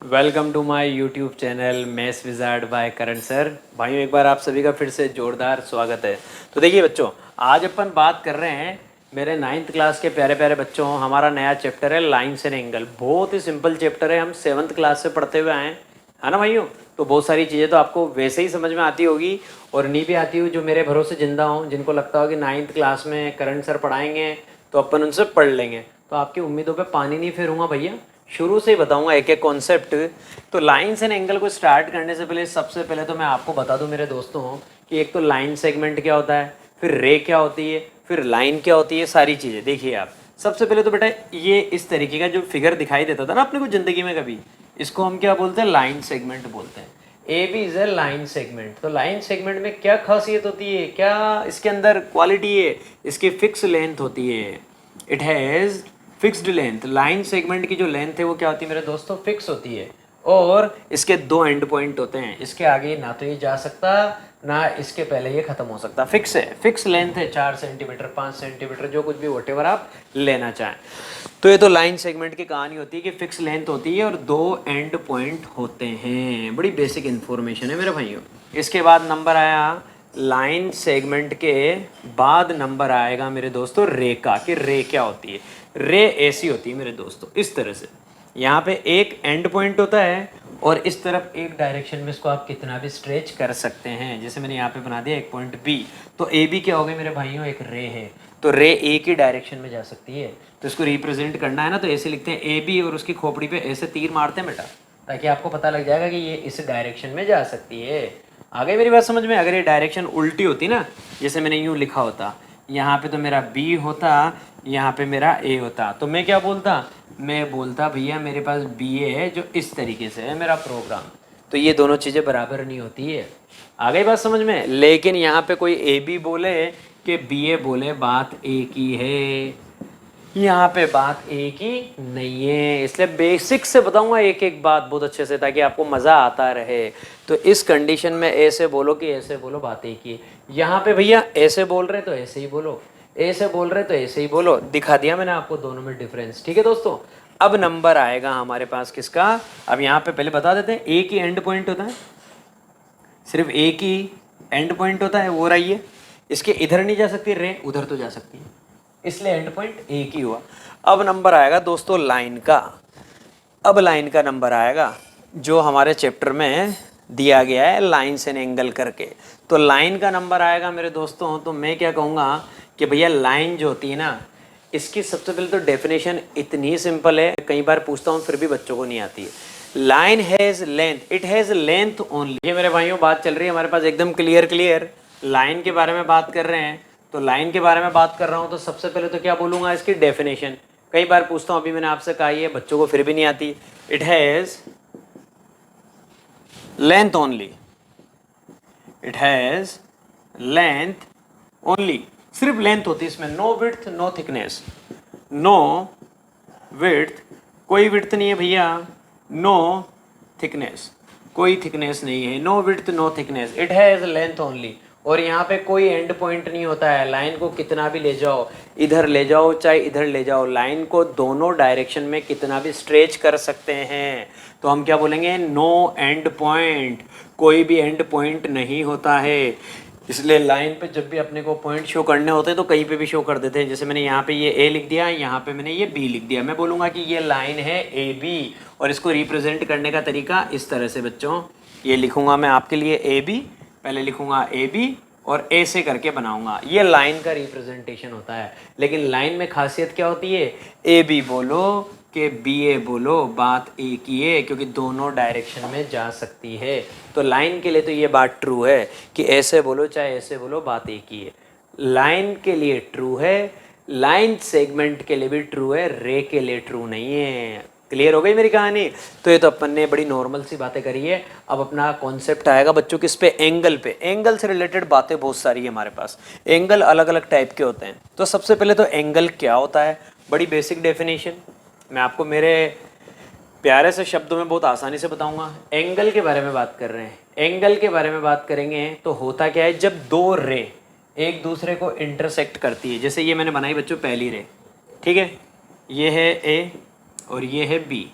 Welcome to my YouTube channel maths wizard by Karan sir. भाइयों, एक बार आप सभी का फिर से जोरदार स्वागत है। तो देखिए बच्चों, आज अपन बात कर रहे हैं मेरे 9th क्लास के प्यारे प्यारे बच्चों। हमारा नया चैप्टर है लाइन्स एंड एंगल। बहुत ही सिंपल चैप्टर है, हम 7th क्लास से पढ़ते हुए आए हैं, है ना भाइयों। तो बहुत सारी चीज़ें तो आपको वैसे ही समझ में आती होगी और नहीं भी आती हुई जो मेरे भरोसे जिंदा हों, जिनको लगता हो कि 9th क्लास में करण सर पढ़ाएंगे तो अपन उनसे पढ़ लेंगे। तो आपकी उम्मीदों पे पानी नहीं फेरूंगा भैया, शुरू से ही बताऊंगा एक एक कॉन्सेप्ट। तो लाइन्स एंड एंगल को स्टार्ट करने से पहले सबसे पहले तो मैं आपको बता दूं मेरे दोस्तों कि एक तो लाइन सेगमेंट क्या होता है, फिर रे क्या होती है, फिर लाइन क्या होती है, सारी चीज़ें देखिए आप। सबसे पहले तो बेटा ये इस तरीके का जो फिगर दिखाई देता था ना अपने को ज़िंदगी में कभी, इसको हम क्या बोलते हैं, लाइन सेगमेंट बोलते हैं। A B is a line segment. तो लाइन सेगमेंट में क्या खासियत होती है, क्या इसके अंदर क्वालिटी है, इसकी फिक्स लेंथ होती है। It has fixed length. Line segment की जो लेंथ है वो क्या होती है मेरे दोस्तों, फिक्स होती है। और इसके दो एंड पॉइंट होते हैं, इसके आगे ना तो ये जा सकता ना इसके पहले ये खत्म हो सकता। फिक्स है, फिक्स लेंथ है, 4 सेंटीमीटर 5 सेंटीमीटर जो कुछ भी वॉटेवर आप लेना चाहें। तो ये तो लाइन सेगमेंट की कहानी होती है कि फिक्स लेंथ होती है और दो एंड पॉइंट होते हैं। बड़ी बेसिक इन्फॉर्मेशन है मेरे भाइयों। इसके बाद नंबर आया लाइन सेगमेंट के बाद नंबर आएगा मेरे दोस्तों रे का, कि रे क्या होती है। रे ऐसी होती है मेरे दोस्तों, इस तरह से यहाँ पे एक एंड पॉइंट होता है और इस तरफ एक डायरेक्शन में इसको आप कितना भी स्ट्रेच कर सकते हैं। जैसे मैंने यहाँ पे बना दिया एक पॉइंट बी, तो ए बी क्या हो गया मेरे भाइयों, एक रे है। तो रे ए की डायरेक्शन में जा सकती है, तो इसको रिप्रेजेंट करना है ना, तो ऐसे लिखते हैं ए बी और उसकी खोपड़ी पे ऐसे तीर मारते हैं बेटा, ताकि आपको पता लग जाएगा कि ये इस डायरेक्शन में जा सकती है। आ गई मेरी बात समझ में। अगर ये डायरेक्शन उल्टी होती ना, जैसे मैंने यूँ लिखा होता, यहाँ पे तो मेरा बी होता, यहाँ पे मेरा ए होता, तो मैं क्या बोलता, मैं बोलता भैया मेरे पास बी ए है जो इस तरीके से है मेरा प्रोग्राम। तो ये दोनों चीज़ें बराबर नहीं होती है। आ गई बात समझ में। लेकिन यहाँ पे कोई ए बी बोले कि बी ए बोले, बात एक ही है। यहाँ पे बात एक ही नहीं है, इसलिए बेसिक से बताऊंगा एक एक बात बहुत अच्छे से, ताकि आपको मज़ा आता रहे। तो इस कंडीशन में ऐसे बोलो कि ऐसे बोलो, बात एक ही है। यहाँ पे भैया ऐसे बोल रहे तो ऐसे ही बोलो, ऐसे बोल रहे तो ऐसे ही बोलो। दिखा दिया मैंने आपको दोनों में डिफरेंस। ठीक है दोस्तों, अब नंबर आएगा हमारे पास किसका। अब यहाँ पे पहले बता देते हैं, एक ही एंड पॉइंट होता है, सिर्फ एक ही एंड पॉइंट होता है, वो रही है। इसके इधर नहीं जा सकती रे, उधर तो जा सकती है, इसलिए एंड पॉइंट एक ही हुआ। अब नंबर आएगा दोस्तों लाइन का। अब लाइन का नंबर आएगा जो हमारे चैप्टर में दिया गया है लाइन्स एंड एंगल करके। तो लाइन का नंबर आएगा मेरे दोस्तों, तो मैं क्या कहूँगा कि भैया लाइन जो होती है ना, इसकी सबसे पहले तो डेफिनेशन इतनी सिंपल है, कई बार पूछता हूँ फिर भी बच्चों को नहीं आती है। Line has length, it has length only. ये मेरे भाइयों बात चल रही है हमारे पास एकदम क्लियर लाइन के बारे में बात कर रहे हैं। तो लाइन के बारे में बात कर रहा हूँ तो सबसे पहले तो क्या बोलूँगा, इसकी डेफिनेशन। कई बार पूछता हूँ, अभी मैंने आपसे कहा है बच्चों को फिर भी नहीं आती। It has length only, it has length only. सिर्फ लेंथ होती है इसमें, no width no thickness. No width, कोई विड्थ नहीं है भैया, नो थिकनेस, कोई थिकनेस नहीं है, no width no thickness. It has length only. और यहाँ पे कोई एंड पॉइंट नहीं होता है। लाइन को कितना भी ले जाओ, इधर ले जाओ चाहे इधर ले जाओ, लाइन को दोनों डायरेक्शन में कितना भी स्ट्रेच कर सकते हैं। तो हम क्या बोलेंगे, नो एंड पॉइंट, कोई भी एंड पॉइंट नहीं होता है। इसलिए लाइन पे जब भी अपने को पॉइंट शो करने होते हैं तो कहीं पे भी शो कर देते हैं। जैसे मैंने यहाँ पे ये ए लिख दिया, यहाँ पे मैंने ये बी लिख दिया, मैं बोलूँगा कि ये लाइन है ए बी। और इसको रिप्रेजेंट करने का तरीका इस तरह से बच्चों, ये लिखूँगा मैं आपके लिए ए बी, पहले लिखूँगा ए बी और ऐसे करके बनाऊँगा। ये लाइन का रिप्रेजेंटेशन होता है। लेकिन लाइन में खासियत क्या होती है, ए बी बोलो कि बी ए बोलो, बात एक ही है, क्योंकि दोनों डायरेक्शन में जा सकती है। तो लाइन के लिए तो ये बात ट्रू है कि ऐसे बोलो चाहे ऐसे बोलो, बात एक ही है। लाइन के लिए ट्रू है, लाइन सेगमेंट के लिए भी ट्रू है, रे के लिए ट्रू नहीं है। क्लियर हो गई मेरी कहानी। तो ये तो अपन ने बड़ी नॉर्मल सी बातें करी है। अब अपना कॉन्सेप्ट आएगा बच्चों किस पे, एंगल पे। एंगल से रिलेटेड बातें बहुत सारी है हमारे पास। एंगल अलग अलग टाइप के होते हैं। तो सबसे पहले तो एंगल क्या होता है, बड़ी बेसिक डेफिनेशन मैं आपको मेरे प्यारे से शब्दों में बहुत आसानी से बताऊंगा। एंगल के बारे में बात कर रहे हैं, एंगल के बारे में बात करेंगे तो होता क्या है, जब दो रे एक दूसरे को इंटरसेक्ट करती है। जैसे ये मैंने बनाई बच्चों पहली रे, ठीक है, ये है ए और ये है बी,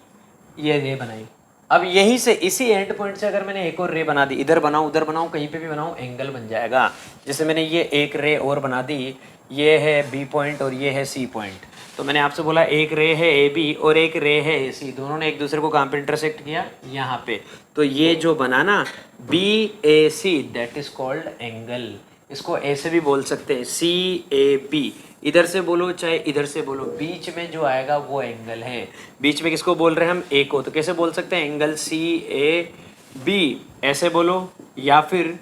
ये रे बनाई। अब यहीं से इसी एंड पॉइंट से अगर मैंने एक और रे बना दी, इधर बनाऊं उधर बनाऊं कहीं पे भी बनाऊं, एंगल बन जाएगा। जैसे मैंने ये एक रे और बना दी, ये है बी पॉइंट और ये है सी पॉइंट। तो मैंने आपसे बोला एक रे है ए बी और एक रे है ए सी, दोनों ने एक दूसरे को कहाँ पे इंटरसेक्ट किया, यहाँ पे। तो ये जो बना ना B A C, that is called angle. इसको ऐसे भी बोल सकते हैं, सी ए बी, इधर से बोलो चाहे इधर से बोलो, बीच में जो आएगा वो एंगल है। बीच में किसको बोल रहे हैं हम, ए को। तो कैसे बोल सकते हैं, एंगल सी ए बी, ऐसे बोलो, या फिर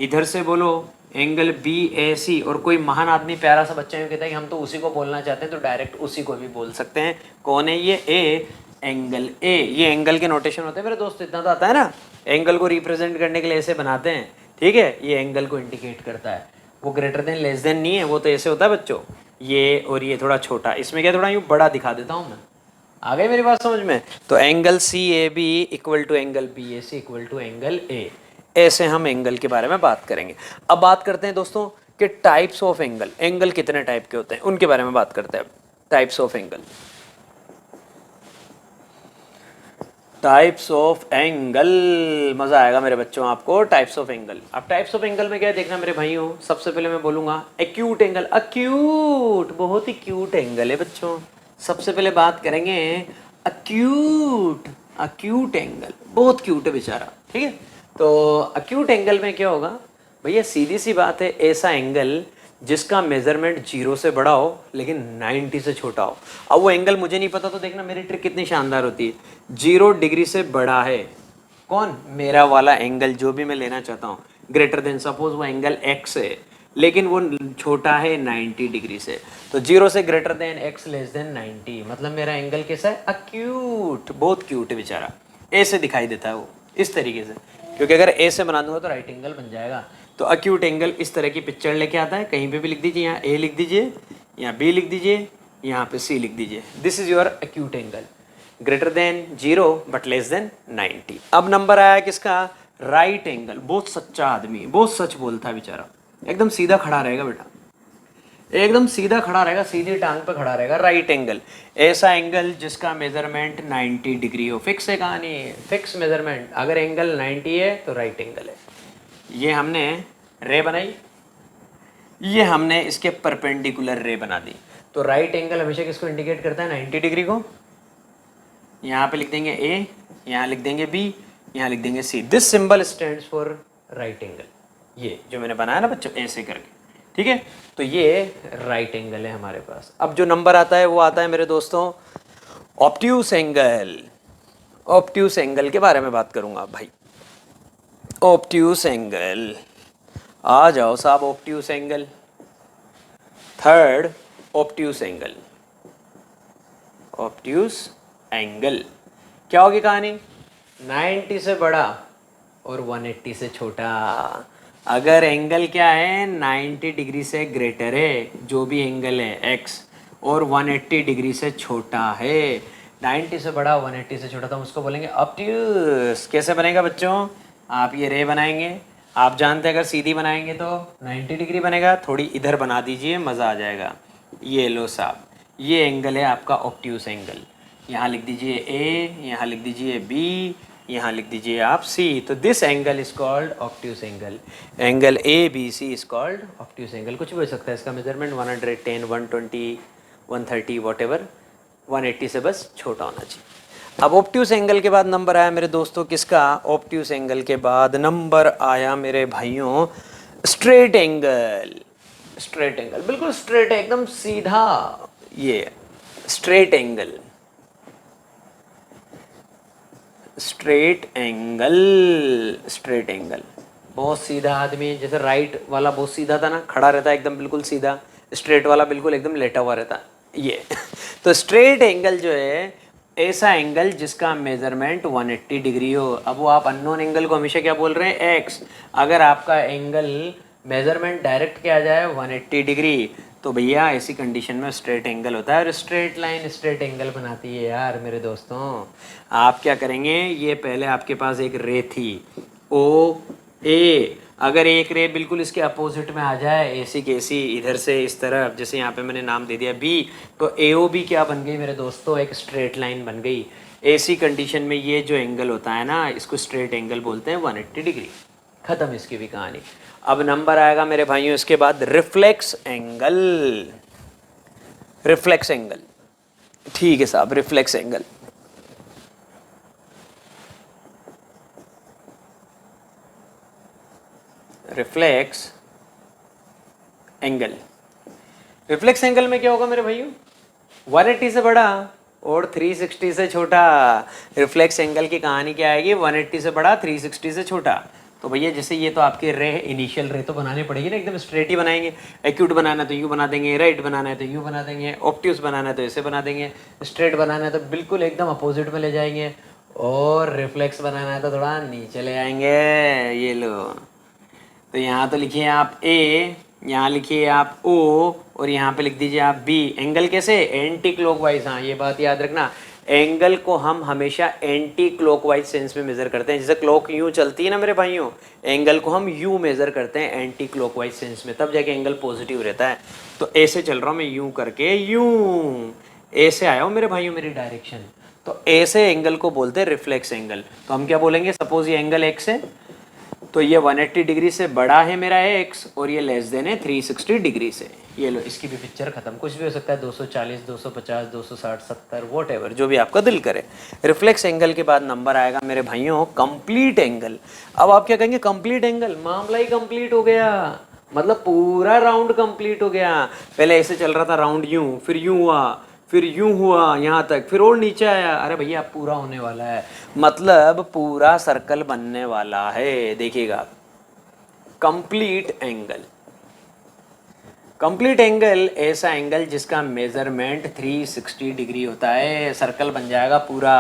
इधर से बोलो एंगल बी ए सी। और कोई महान आदमी प्यारा सा बच्चा यूँ कहता है कि हम तो उसी को बोलना चाहते हैं, तो डायरेक्ट उसी को भी बोल सकते हैं। कौन है ये, ए, एंगल ए। ये एंगल के नोटेशन होते हैं मेरे दोस्त, इतना तो आता है ना। एंगल को रिप्रेजेंट करने के लिए ऐसे बनाते हैं, ठीक है। ये एंगल को इंडिकेट करता है, वो ग्रेटर देन लेस देन नहीं है, वो तो ऐसे होता है बच्चों, ये और ये थोड़ा छोटा। इसमें क्या थोड़ा यूँ बड़ा दिखा देता हूँ मैं, आ गई मेरी बात समझ में। तो angle C A B equal to angle B A C equal to angle A. ऐसे हम एंगल के बारे में बात करेंगे। अब बात करते हैं दोस्तों कि टाइप्स ऑफ एंगल, एंगल कितने टाइप के होते हैं उनके बारे में बात करते हैं। Types of angle, types of angle, मजा आएगा मेरे बच्चों आपको। टाइप्स ऑफ एंगल, अब टाइप्स ऑफ एंगल में क्या है देखना मेरे भाइयों। सबसे पहले मैं बोलूंगा एक्यूट एंगल। अक्यूट, बहुत ही क्यूट एंगल है बच्चों। सबसे पहले बात करेंगे अक्यूट, अक्यूट एंगल बहुत क्यूट है बेचारा, ठीक है। तो अक्यूट एंगल में क्या होगा भैया, सीधी सी बात है, ऐसा एंगल जिसका मेजरमेंट 0 से बड़ा हो लेकिन 90 से छोटा हो। अब वो एंगल मुझे नहीं पता, तो देखना मेरी ट्रिक कितनी शानदार होती है। 0 डिग्री से बड़ा है कौन, मेरा वाला एंगल जो भी मैं लेना चाहता हूँ, ग्रेटर देन, सपोज वो एंगल x है लेकिन वो छोटा है 90 डिग्री से, तो 0 से greater than x less than 90, मतलब मेरा एंगल कैसा है, अक्यूट, बहुत क्यूट है बेचारा। ए से दिखाई देता है वो इस तरीके से, क्योंकि अगर ए से बना दूंगा तो राइट एंगल बन जाएगा। तो अक्यूट एंगल इस तरह की पिक्चर लेके आता है, कहीं पे भी लिख दीजिए, यहाँ ए लिख दीजिए, यहाँ बी लिख दीजिए, यहाँ पे सी लिख दीजिए। This is your acute angle, greater than 0 but less than 90। अब नंबर आया किसका, राइट एंगल। बहुत सच्चा आदमी, बहुत सच बोलता है बेचारा, एकदम सीधा खड़ा रहेगा बेटा, एकदम सीधा खड़ा रहेगा, सीधी टांग पे खड़ा रहेगा। राइट एंगल, ऐसा एंगल जिसका मेजरमेंट 90 डिग्री हो। फिक्स है कहानी, फिक्स मेजरमेंट, अगर एंगल 90 है तो राइट एंगल है। ये हमने रे बनाई, ये हमने इसके परपेंडिकुलर रे बना दी। तो राइट एंगल हमेशा किसको इंडिकेट करता है, 90 डिग्री को। यहाँ पे लिख देंगे ए, यहाँ लिख देंगे बी, यहाँ लिख देंगे C. This symbol stands for right angle. ये जो मैंने बनाया ना बच्चों ऐसे करके, ठीक है। तो ये राइट एंगल है हमारे पास। अब जो नंबर आता है वो आता है मेरे दोस्तों ऑब्ट्यूस एंगल। ऑब्ट्यूस एंगल के बारे में बात करूंगा भाई। ऑब्ट्यूस एंगल, आ जाओ साहब, obtuse angle. Third obtuse angle, obtuse angle क्या होगी कहानी, 90 से बड़ा और 180 से छोटा। अगर एंगल क्या है, 90 डिग्री से ग्रेटर है, जो भी एंगल है x, और 180 डिग्री से छोटा है। 90 से बड़ा 180 से छोटा, तो हम उसको बोलेंगे ऑब्ट्यूस। कैसे बनेगा बच्चों, आप ये रे बनाएंगे, आप जानते हैं अगर सीधी बनाएंगे तो 90 डिग्री बनेगा, थोड़ी इधर बना दीजिए, मज़ा आ जाएगा। ये लो साहब, ये एंगल है आपका ऑब्ट्यूस एंगल। यहाँ लिख दीजिए ए, यहाँ लिख दीजिए बी, यहाँ लिख दीजिए आप सी। तो this angle is called obtuse angle. Angle A B C is called obtuse angle. कुछ भी हो सकता है, इसका मेजरमेंट 110, 120, 130 वॉटेवर, 180 से बस छोटा होना चाहिए। अब ऑब्ट्यूस एंगल के बाद नंबर आया मेरे दोस्तों किसका, ऑब्ट्यूस एंगल के बाद नंबर आया मेरे भाइयों स्ट्रेट एंगल। स्ट्रेट एंगल बिल्कुल स्ट्रेट है, एकदम सीधा, ये straight angle. Straight angle, straight angle, बहुत सीधा आदमी, जैसे राइट वाला बहुत सीधा था ना, खड़ा रहता है एकदम बिल्कुल सीधा, स्ट्रेट वाला बिल्कुल एकदम लेटा हुआ रहता है ये। तो स्ट्रेट एंगल जो है ऐसा एंगल जिसका मेजरमेंट 180 डिग्री हो। अब वो आप अननोन एंगल को हमेशा क्या बोल रहे हैं, एक्स। अगर आपका एंगल मेजरमेंट डायरेक्ट क्या आ जाए 180 डिग्री, तो भैया ऐसी कंडीशन में स्ट्रेट एंगल होता है। और स्ट्रेट लाइन स्ट्रेट एंगल बनाती है यार मेरे दोस्तों। आप क्या करेंगे, ये पहले आपके पास एक रे थी ओ ए, अगर एक रे बिल्कुल इसके अपोजिट में आ जाए, ऐसी कैसी इधर से इस तरफ, जैसे यहाँ पे मैंने नाम दे दिया बी, तो ए ओ बी क्या बन गई मेरे दोस्तों, एक स्ट्रेट लाइन बन गई। ऐसी कंडीशन में ये जो एंगल होता है ना, इसको स्ट्रेट एंगल बोलते हैं 180 डिग्री। खत्म इसकी भी कहानी। अब नंबर आएगा मेरे भाइयों इसके बाद रिफ्लेक्स एंगल। रिफ्लेक्स एंगल, ठीक है साहब, reflex angle. Reflex angle, reflex angle में क्या होगा मेरे भाइयों, 180 से बड़ा और 360 से छोटा। रिफ्लेक्स एंगल की कहानी क्या आएगी, 180 से बड़ा 360 से छोटा। तो भैया जैसे ये तो आपके रे, इनिशियल रे तो बनानी पड़ेगी ना, एकदम स्ट्रेट ही बनाएंगे। एक्यूट बनाना है तो यूँ बना देंगे, राइट बनाना है तो यूँ बना देंगे, ऑप्ट्यूस बनाना है तो ऐसे बना देंगे, स्ट्रेट बनाना है तो बिल्कुल एकदम अपोजिट में ले जाएंगे, और रिफ्लेक्स बनाना है तो थोड़ा नीचे ले आएंगे। ये लो, तो यहाँ तो लिखिए आप ए, यहाँ लिखिए आप ओ, और यहाँ पे लिख दीजिए आप बी। एंगल कैसे, एंटी क्लॉकवाइज। हाँ ये बात याद रखना, एंगल को हम हमेशा एंटी क्लॉकवाइज सेंस में मेजर करते हैं। जैसे क्लॉक यूं चलती है ना मेरे भाइयों, एंगल को हम यूं मेजर करते हैं एंटी क्लॉकवाइज सेंस में, तब जाके एंगल पॉजिटिव रहता है। तो ऐसे चल रहा हूँ मैं यूं करके, यूं ऐसे आया हूँ मेरे भाइयों मेरी डायरेक्शन, तो ऐसे एंगल को बोलते हैं रिफ्लेक्स एंगल। तो हम क्या बोलेंगे, सपोज ये एंगल एक्स है, तो ये 180 डिग्री से बड़ा है मेरा एक्स, और ये लेस देन है 360 डिग्री से। ये लो, इसकी भी पिक्चर खत्म। कुछ भी हो सकता है, 240, 250, 260, 70, वॉटएवर, जो भी आपका दिल करे। रिफ्लेक्स एंगल के बाद नंबर आएगा मेरे भाइयों कंप्लीट एंगल। अब आप क्या कहेंगे, कंप्लीट एंगल, मामला ही कंप्लीट हो गया, मतलब पूरा राउंड कंप्लीट हो गया। पहले ऐसे चल रहा था राउंड यूं, फिर यूं हुआ, फिर यूं हुआ यहाँ तक, फिर और नीचे आया। अरे भैया पूरा होने वाला है, मतलब पूरा सर्कल बनने वाला है। देखिएगा, कंप्लीट एंगल। कंप्लीट एंगल ऐसा एंगल जिसका मेजरमेंट 360 डिग्री होता है। सर्कल बन जाएगा पूरा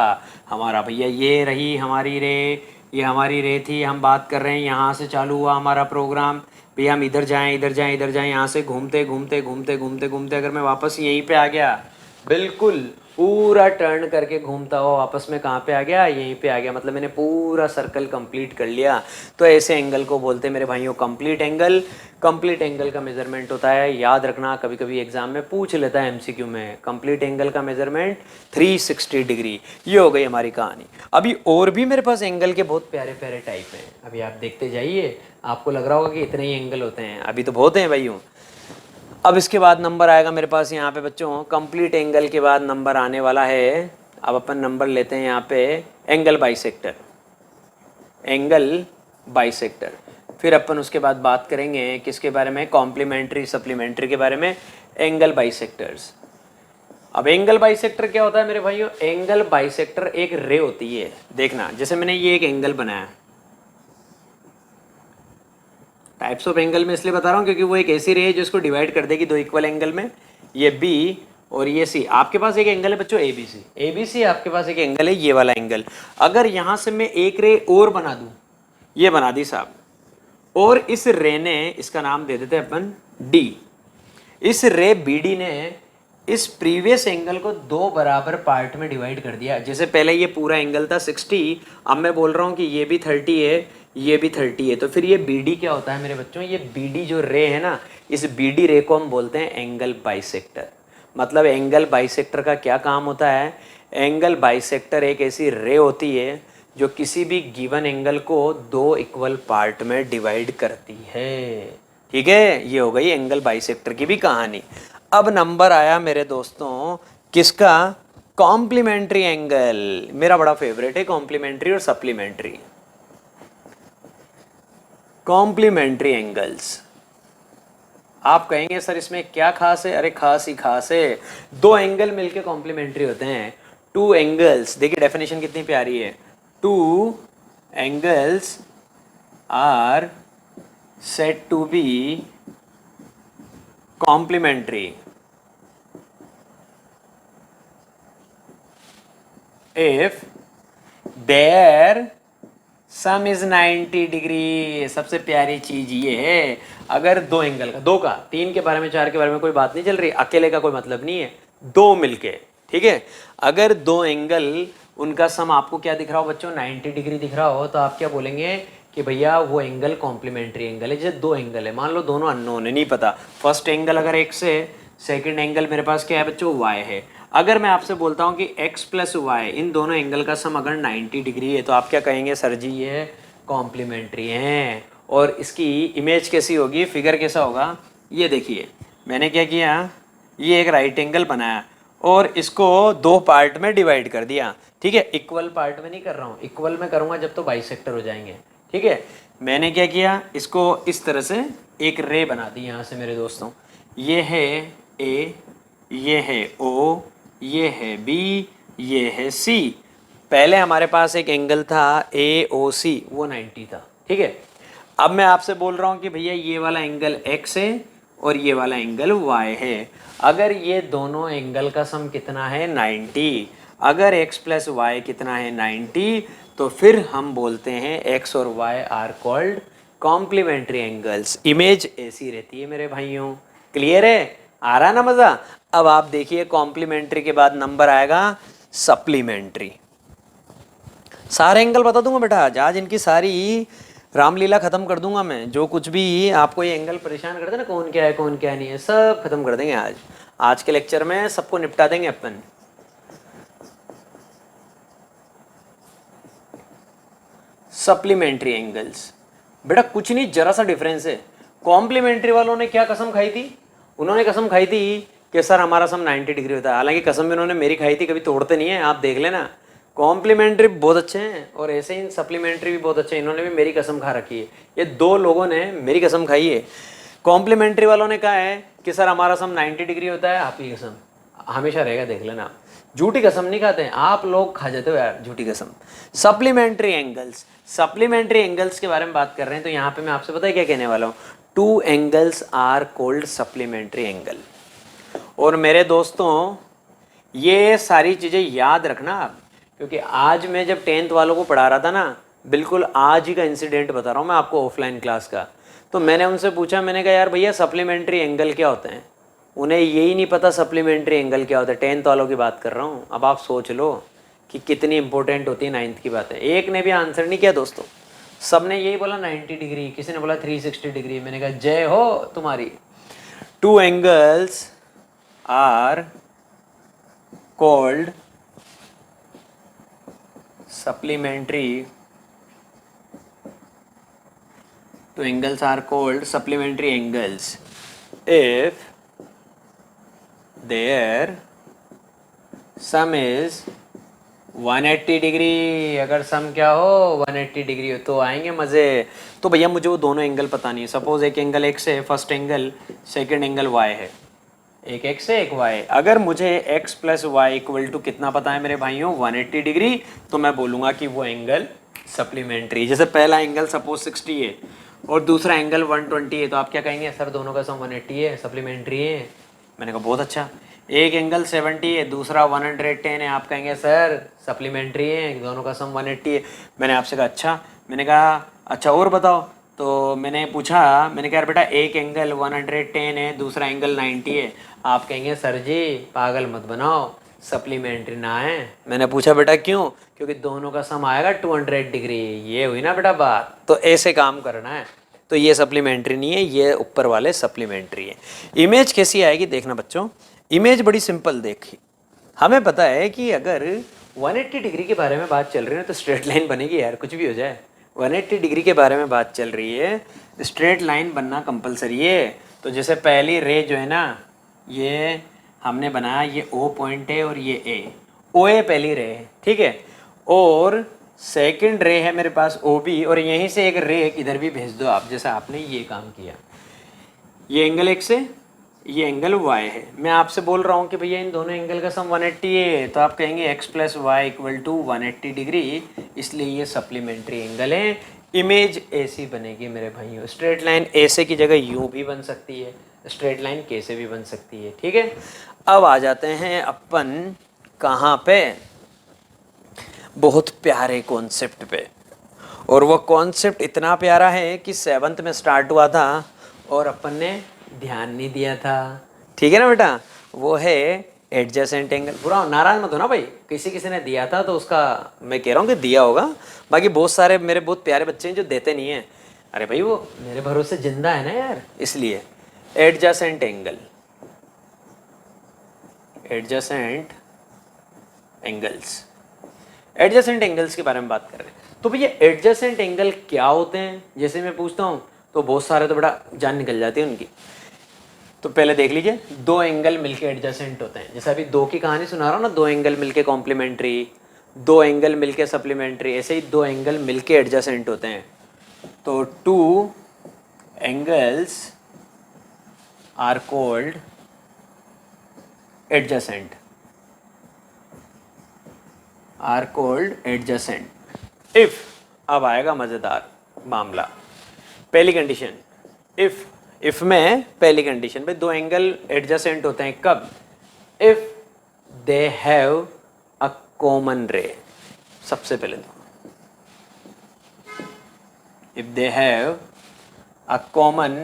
हमारा। भैया ये रही हमारी रे, ये हमारी रे थी, हम बात कर रहे हैं, यहाँ से चालू हुआ हमारा प्रोग्राम। भैया हम इधर जाएं, इधर जाएं, इधर जाएं, यहाँ से घूमते घूमते घूमते घूमते घूमते अगर मैं वापस यहीं पे आ गया, बिल्कुल पूरा टर्न करके घूमता हुआ वापस में कहाँ पे आ गया, यहीं पे आ गया, मतलब मैंने पूरा सर्कल कंप्लीट कर लिया। तो ऐसे एंगल को बोलते हैं मेरे भाइयों कंप्लीट एंगल। कंप्लीट एंगल का मेजरमेंट होता है, याद रखना, कभी कभी एग्जाम में पूछ लेता है एमसीक्यू में, कंप्लीट एंगल का मेजरमेंट 360 डिग्री। ये हो गई हमारी कहानी। अभी और भी मेरे पास एंगल के बहुत प्यारे प्यारे टाइप हैं, अभी आप देखते जाइए, आपको लग रहा होगा कि इतने ही एंगल होते हैं, अभी तो बहुत हैं भाइयों। अब इसके बाद नंबर आएगा मेरे पास यहाँ पे बच्चों, कंप्लीट एंगल के बाद नंबर आने वाला है। अब अपन नंबर लेते हैं यहाँ पे एंगल बाइसेक्टर। एंगल बाइसेक्टर, फिर अपन उसके बाद बात करेंगे किसके बारे में, कॉम्प्लीमेंट्री सप्लीमेंट्री के बारे में, एंगल बाइसेक्टर्स। अब एंगल बाइसेक्टर क्या होता है मेरे भाइयों, एंगल बाइसेक्टर एक रे होती है। देखना, जैसे मैंने ये एक एंगल बनाया, टाइप्स ऑफ एंगल में इसलिए बता रहा हूँ क्योंकि वो एक ऐसी रे है जो इसको डिवाइड कर देगी दो इक्वल एंगल में। ये बी और ये सी। आपके पास एक एंगल है बच्चों ए बी सी, ए बी सी आपके पास एक एंगल है, ये वाला एंगल। अगर यहाँ से मैं एक रे और बना दूँ, ये बना दी साहब, और इस रे ने, इसका नाम दे देते हैं अपन डी। इस रे बी डी ने इस प्रीवियस एंगल को दो बराबर पार्ट में डिवाइड कर दिया। जैसे पहले ये पूरा एंगल था 60, अब मैं बोल रहा हूँ कि ये भी 30 है, ये भी 30 है, तो फिर ये BD क्या होता है मेरे बच्चों, ये BD जो रे है ना, इस BD रे को हम बोलते हैं एंगल बाइसेक्टर। मतलब एंगल बाइसेक्टर का क्या काम होता है, एंगल बाइसेक्टर एक ऐसी रे होती है जो किसी भी गिवन एंगल को दो इक्वल पार्ट में डिवाइड करती है। ठीक है, ये हो गई एंगल बाइसेक्टर की भी कहानी। अब नंबर आया मेरे दोस्तों किसका, कॉम्प्लीमेंट्री एंगल। मेरा बड़ा फेवरेट है कॉम्प्लीमेंट्री और सप्लीमेंट्री। कॉम्प्लीमेंट्री एंगल्स, आप कहेंगे सर इसमें क्या खास है, अरे खास ही खास है। दो एंगल मिलके कॉम्प्लीमेंट्री होते हैं। टू एंगल्स, देखिए डेफिनेशन कितनी प्यारी है, two angles are said to be complementary if their sum is 90 degree. सबसे प्यारी चीज ये है, अगर दो एंगल का, दो का, तीन के बारे में, चार के बारे में कोई बात नहीं चल रही, अकेले का कोई मतलब नहीं है, दो मिलके, ठीक है। अगर दो एंगल, उनका सम आपको क्या दिख रहा हो बच्चों, 90 डिग्री दिख रहा हो, तो आप क्या बोलेंगे कि भैया वो एंगल कॉम्प्लीमेंट्री एंगल है। जैसे दो एंगल है, मान लो दोनों अननोन है, नहीं पता, फर्स्ट एंगल अगर एक्स है, सेकंड एंगल मेरे पास क्या है बच्चों, वाई है। अगर मैं आपसे बोलता हूँ कि x प्लस वाई इन दोनों एंगल का सम अगर 90 डिग्री है तो आप क्या कहेंगे सर जी ये कॉम्प्लीमेंट्री हैं। और इसकी इमेज कैसी होगी, फिगर कैसा होगा, ये देखिए मैंने क्या किया, ये एक राइट एंगल बनाया और इसको दो पार्ट में डिवाइड कर दिया। ठीक है, इक्वल पार्ट में नहीं कर रहा हूँ, इक्वल में करूँगा जब तो बाइसेक्टर हो जाएंगे। ठीक है, मैंने क्या किया, इसको इस तरह से एक रे बना दी यहाँ से मेरे दोस्तों। ये है ए, ये है ओ, ये है बी, ये है सी। पहले हमारे पास एक एंगल था ए ओ सी, वो 90 था। ठीक है, अब मैं आपसे बोल रहा हूँ कि भैया ये वाला एंगल x है और ये वाला एंगल y है। अगर ये दोनों एंगल का सम कितना है 90, अगर x प्लस वाई कितना है 90, तो फिर हम बोलते हैं x और y are called complementary angles. Image ऐसी रहती है मेरे भाइयों। क्लियर है, आ रहा ना मज़ा। अब आप देखिए कॉम्प्लीमेंट्री के बाद नंबर आएगा सप्लीमेंट्री। सारे एंगल बता दूंगा बेटा आज इनकी सारी रामलीला खत्म कर दूंगा मैं। जो कुछ भी आपको ये एंगल परेशान करते ना, कौन क्या है कौन क्या नहीं है, सब खत्म कर देंगे आज के लेक्चर में, सबको निपटा देंगे अपन। सप्लीमेंट्री एंगल्स बेटा कुछ नहीं, जरा सा डिफरेंस है। कॉम्प्लीमेंट्री वालों ने क्या कसम खाई थी, उन्होंने कसम खाई थी कि सर हमारा सम 90 डिग्री होता है। हालांकि कसम भी उन्होंने मेरी खाई थी, कभी तोड़ते नहीं है, आप देख लेना। कॉम्प्लीमेंट्री बहुत अच्छे हैं और ऐसे ही सप्लीमेंट्री भी बहुत अच्छे हैं, इन्होंने भी मेरी कसम खा रखी है। ये दो लोगों ने मेरी कसम खाई है। कॉम्प्लीमेंट्री वालों ने कहा है कि सर हमारा सम 90 डिग्री होता है, आपकी कसम हमेशा रहेगा, देख लेना। झूठी कसम नहीं खाते हैं आप लोग, खा जाते हो यार झूठी कसम। सप्लीमेंट्री एंगल्स, सप्लीमेंट्री एंगल्स के बारे में बात कर रहे हैं तो यहाँ पे मैं आपसे पता है क्या कहने वाला हूँ, two angles are called supplementary angle. और मेरे दोस्तों ये सारी चीज़ें याद रखना आप, क्योंकि आज मैं जब 10th वालों को पढ़ा रहा था ना, बिल्कुल आज ही का इंसिडेंट बता रहा हूँ मैं आपको ऑफलाइन क्लास का। तो मैंने उनसे पूछा, मैंने कहा यार भैया सप्लीमेंट्री एंगल क्या होते हैं। उन्हें यही नहीं पता सप्लीमेंट्री एंगल क्या होता है। 10th वालों की बात कर रहा हूँ। अब आप सोच लो कि कितनी इंपॉर्टेंट होती है 9th की बात है। एक ने भी आंसर नहीं किया दोस्तों, सब ने यही बोला 90 डिग्री, किसी ने बोला 360 डिग्री। मैंने कहा जय हो तुम्हारी। Two angles are called supplementary, two angles are called supplementary angles if their sum is 180 degree. अगर सम क्या हो 180 डिग्री हो तो आएंगे मज़े। तो भैया मुझे वो दोनों एंगल पता नहीं है। सपोज एक एंगल x है, first angle, second angle y है, एक x है एक y। अगर मुझे x plus y equal to कितना पता है मेरे भाइयों 180 डिग्री, तो मैं बोलूँगा कि वो एंगल सप्लीमेंट्री। जैसे पहला एंगल सपोज 60 है और दूसरा एंगल 120 है, तो आप क्या कहेंगे, सर दोनों का सम 180 है, सप्लीमेंट्री है। मैंने कहा बहुत अच्छा। एक एंगल 70 है, दूसरा 110 है, आप कहेंगे सर सप्लीमेंट्री है, दोनों का सम 180 है। मैंने आपसे कहा अच्छा। मैंने कहा अच्छा और बताओ। तो मैंने पूछा, मैंने कहा यार बेटा एक एंगल 110 है, दूसरा एंगल 90 है, आप कहेंगे सर जी पागल मत बनाओ, सप्लीमेंट्री ना है। मैंने पूछा बेटा क्यों, क्योंकि दोनों का सम आएगा 200 डिग्री। ये हुई ना बेटा बात, तो ऐसे काम करना है। तो ये सप्लीमेंट्री नहीं है, ये ऊपर वाले सप्लीमेंट्री है। इमेज कैसी आएगी देखना बच्चों, इमेज बड़ी सिंपल देखी। हमें पता है कि अगर 180 डिग्री के बारे में बात चल रही है तो स्ट्रेट लाइन बनेगी यार, कुछ भी हो जाए। 180 डिग्री के बारे में बात चल रही है, स्ट्रेट लाइन बनना कंपलसरी है। तो जैसे पहली रे जो है ना, ये हमने बनाया, ये O पॉइंट है और ये A, OA पहली रे है, ठीक है। और सेकंड रे है मेरे पास OB, और यहीं से एक रे इधर भी भेज दो आप, जैसा आपने ये काम किया। ये एंगल x है, ये एंगल y है। मैं आपसे बोल रहा हूँ कि भैया इन दोनों एंगल का सम 180 है, तो आप कहेंगे x plus y equal to 180 degree, इसलिए ये सप्लीमेंट्री एंगल है। इमेज ऐसी बनेगी मेरे भाइयों। स्ट्रेट लाइन ऐसे की जगह यूँ भी बन सकती है, स्ट्रेट लाइन कैसे भी बन सकती है, ठीक है। अब आ जाते हैं अपन कहाँ पे, बहुत प्यारे कॉन्सेप्ट पे। और वो कॉन्सेप्ट इतना प्यारा है कि 7th में स्टार्ट हुआ था और अपन ने ध्यान नहीं दिया था, ठीक है ना बेटा। वो है एडजेसेंट एंगल। बुरा नाराज मत हो ना भाई, किसी ने दिया था तो उसका मैं कह रहा हूँ कि दिया होगा। बाकी बहुत सारे मेरे बहुत प्यारे बच्चे हैं जो देते नहीं हैं। अरे भाई वो मेरे भरोसे जिंदा है ना यार, इसलिए adjacent angle, adjacent angles. Adjacent angles के बारे में बात कर रहे हैं। तो भैया एडजेसेंट एंगल क्या होते हैं, जैसे मैं पूछता हूँ तो बहुत सारे तो बड़ा जान निकल जाती है उनकी। तो पहले देख लीजिए, दो एंगल मिलके एडजेसेंट होते हैं। जैसे अभी दो की कहानी सुना रहा हूँ ना, दो एंगल मिलके कॉम्प्लीमेंट्री, दो एंगल मिलके सप्लीमेंट्री, ऐसे ही दो एंगल मिलके एडजेसेंट होते हैं। तो two angles are called adjacent, are called adjacent if, अब आएगा मजेदार मामला। पहली कंडीशन, इफ में पहली कंडीशन भाई दो एंगल एडजेसेंट होते हैं कब? If they have a common रे। सबसे पहले तो if they have a common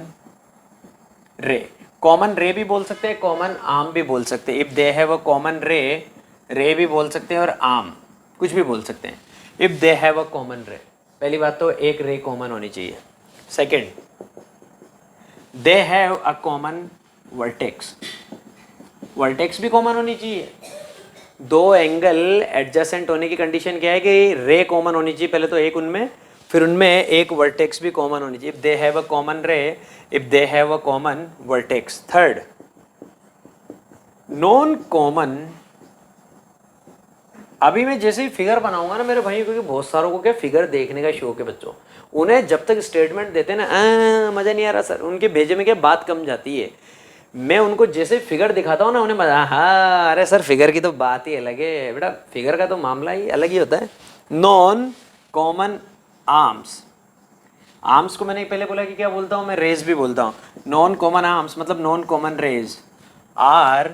रे, कॉमन रे भी बोल सकते हैं, कॉमन आर्म भी बोल सकते हैं। If they have a common रे, रे भी बोल सकते हैं और आर्म कुछ भी बोल सकते हैं। If they have a common रे, पहली बात तो एक रे कॉमन होनी चाहिए। Second, they have a common vertex, vertex भी कॉमन होनी चाहिए। दो एंगल एडजेसेंट होने की कंडीशन क्या है कि रे कॉमन होनी चाहिए पहले तो एक उनमें, फिर उनमें एक वर्टेक्स भी कॉमन होनी चाहिए। If they have a common ray, if they have a common vertex. Third, non common, अभी मैं जैसे ही फिगर बनाऊंगा ना मेरे भाई, क्योंकि बहुत सारों को क्या फिगर देखने का शौक है बच्चों, उन्हें जब तक स्टेटमेंट देते हैं ना मजा नहीं आ रहा सर, उनके भेजे में क्या बात कम जाती है। मैं उनको जैसे फिगर दिखाता हूँ ना उन्हें मजा, हाँ अरे सर फिगर की तो बात ही अलग है बेटा, फिगर का तो मामला ही अलग ही होता है। नॉन कॉमन आर्म्स, आर्म्स को मैंने पहले बोला कि क्या बोलता हूँ मैं, रेज भी बोलता हूँ। नॉन कॉमन आर्म्स मतलब non common rays are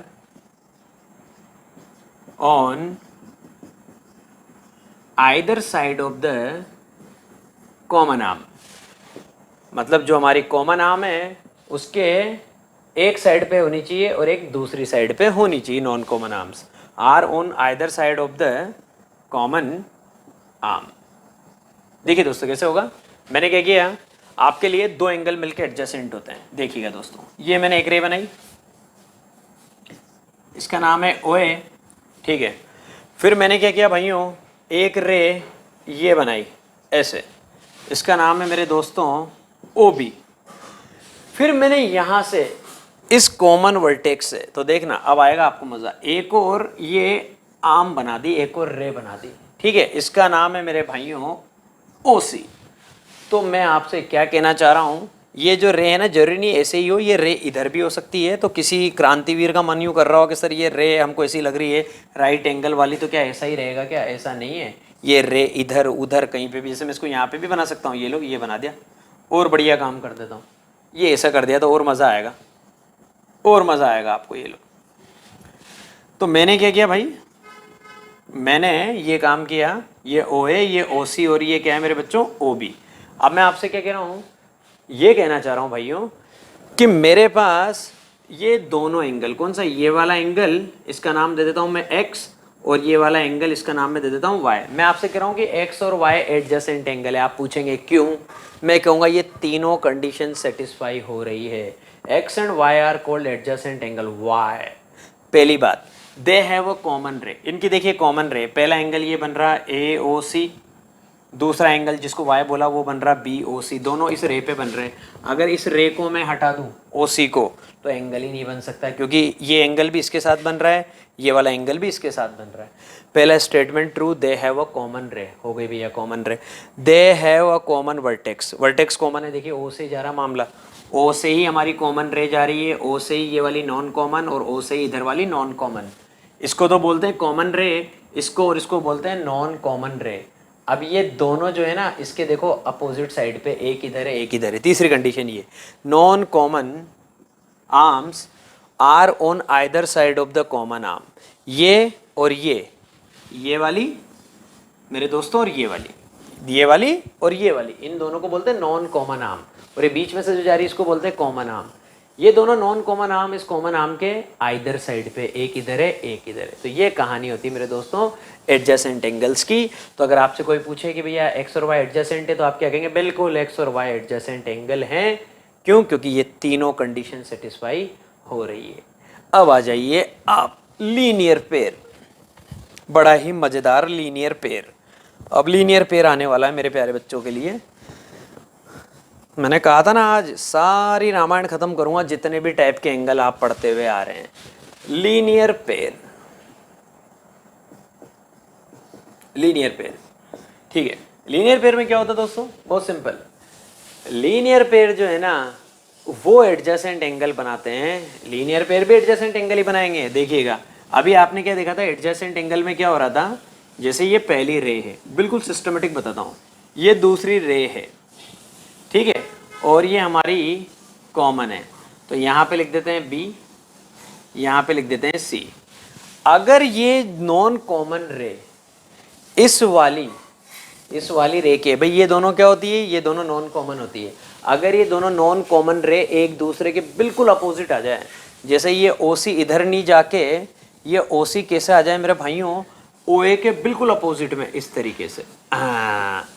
on either side of the common arm, मतलब जो हमारी कॉमन आर्म है उसके एक साइड पे होनी चाहिए और एक दूसरी साइड पे होनी चाहिए। Non common arms are on either side of the common arm. देखिए दोस्तों कैसे होगा, मैंने क्या किया, आपके लिए दो एंगल मिलकर एडजेसेंट होते हैं। देखिएगा दोस्तों, ये मैंने एक रे बनाई, इसका नाम है ओए, ठीक है। फिर मैंने क्या किया भाइयों, एक रे ये बनाई ऐसे, इसका नाम है मेरे दोस्तों ओ बी। फिर मैंने यहां से इस कॉमन वर्टेक्स से, तो देखना अब आएगा आपको मजा, एक और ये आर्म बना दी, एक और रे बना दी, ठीक है। इसका नाम है मेरे भाइयों ओ सी। तो मैं आपसे क्या कहना चाह रहा हूं, ये जो रे है ना, जरूरी नहीं ऐसे ही हो, ये रे इधर भी हो सकती है। तो किसी क्रांतिवीर का मन यूं कर रहा हो कि सर ये रे हमको ऐसी लग रही है राइट एंगल वाली, तो क्या ऐसा ही रहेगा क्या? ऐसा नहीं है, ये रे इधर उधर कहीं पे भी, जैसे मैं इसको यहाँ पे भी बना सकता हूँ, ये लोग ये बना दिया, और बढ़िया काम कर देता हूँ, ये ऐसा कर दिया तो और मज़ा आएगा, और मज़ा आएगा आपको ये लोग। तो मैंने क्या किया भाई, मैंने ये काम किया, ये ओ है, ये ओ सी, और ये क्या है मेरे बच्चों ओ बी। अब मैं आपसे क्या कह रहा हूँ, ये कहना चाह रहा हूँ भाइयों कि मेरे पास ये दोनों एंगल, कौन सा, ये वाला एंगल इसका नाम दे देता हूँ मैं x, और ये वाला एंगल इसका नाम मैं दे देता हूँ y। मैं आपसे कह रहा हूँ कि x और y एडजेसेंट एंगल है। आप पूछेंगे क्यों, मैं कहूँगा ये तीनों कंडीशन सेटिस्फाई हो रही है। x and y are called adjacent angle. y, पहली बात, दे हैव अ कॉमन रे, इनकी देखिए कॉमन रे, पहला एंगल ये बन रहा ए ओ सी, दूसरा एंगल जिसको y बोला वो बन रहा बी ओ सी, दोनों इस रे पे बन रहे हैं। अगर इस रे को मैं हटा दूं ओ सी को, तो एंगल ही नहीं बन सकता, क्योंकि ये एंगल भी इसके साथ बन रहा है, ये वाला एंगल भी इसके साथ बन रहा है। पहला statement true, they have a common रे, हो गई भैया कॉमन रे। दे have a common vertex, vertex common है, देखिए ओ से जा रहा मामला, ओ से ही हमारी कॉमन रे जा रही है, ओ से ही ये वाली नॉन कॉमन, और ओ से ही इधर वाली नॉन कॉमन। इसको तो बोलते हैं कॉमन रे, इसको और इसको बोलते हैं नॉन कॉमन रे। अब ये दोनों जो है ना, इसके देखो अपोजिट साइड पे, एक इधर है एक इधर है। तीसरी कंडीशन ये, non common arms are on either side of the common arm, ये और ये वाली मेरे दोस्तों, और ये वाली और ये वाली, इन दोनों को बोलते हैं नॉन कॉमन आर्म। और ये बीच में से जो जा रही है इसको बोलते हैं कॉमन आर्म। ये दोनों नॉन कॉमन आर्म इस कॉमन आर्म के आइदर साइड पे, एक इधर है एक इधर है। तो ये कहानी होती है मेरे दोस्तों एडजेसेंट एंगल्स की। तो अगर आपसे कोई पूछे कि भैया एक्स और वाई एडजेसेंट है, तो आप क्या कहेंगे, बिल्कुल एक्स और वाई एडजेसेंट एंगल हैं। क्यों? क्योंकि ये तीनों कंडीशन सेटिस्फाई हो रही है। अब आ जाइए आप लीनियर पेयर। बड़ा ही मज़ेदार लीनियर पेयर। अब लीनियर पेयर आने वाला है मेरे प्यारे बच्चों के लिए। मैंने कहा था ना आज सारी रामायण खत्म करूंगा जितने भी टाइप के एंगल आप पढ़ते हुए आ रहे हैं। लीनियर पेयर, लीनियर पेयर, ठीक है। लीनियर पेयर में क्या होता है दोस्तों? बहुत सिंपल। लीनियर पेयर जो है ना वो एडजेसेंट एंगल बनाते हैं। लीनियर पेयर भी एडजेसेंट एंगल ही बनाएंगे। देखिएगा अभी आपने क्या देखा था, एडजेसेंट एंगल में क्या हो रहा था, जैसे ये पहली रे है, बिल्कुल सिस्टमेटिक बताता हूँ, ये दूसरी रे है, ठीक है, और ये हमारी कॉमन है, तो यहाँ पे लिख देते हैं बी, यहाँ पे लिख देते हैं सी। अगर ये नॉन कॉमन रे इस वाली रे के, भाई ये दोनों क्या होती है, ये दोनों नॉन कॉमन होती है। अगर ये दोनों नॉन कॉमन रे एक दूसरे के बिल्कुल अपोजिट आ जाए, जैसे ये OC इधर नहीं जाके ये OC कैसे आ जाए मेरे भाइयों, OA के बिल्कुल अपोजिट में, इस तरीके से,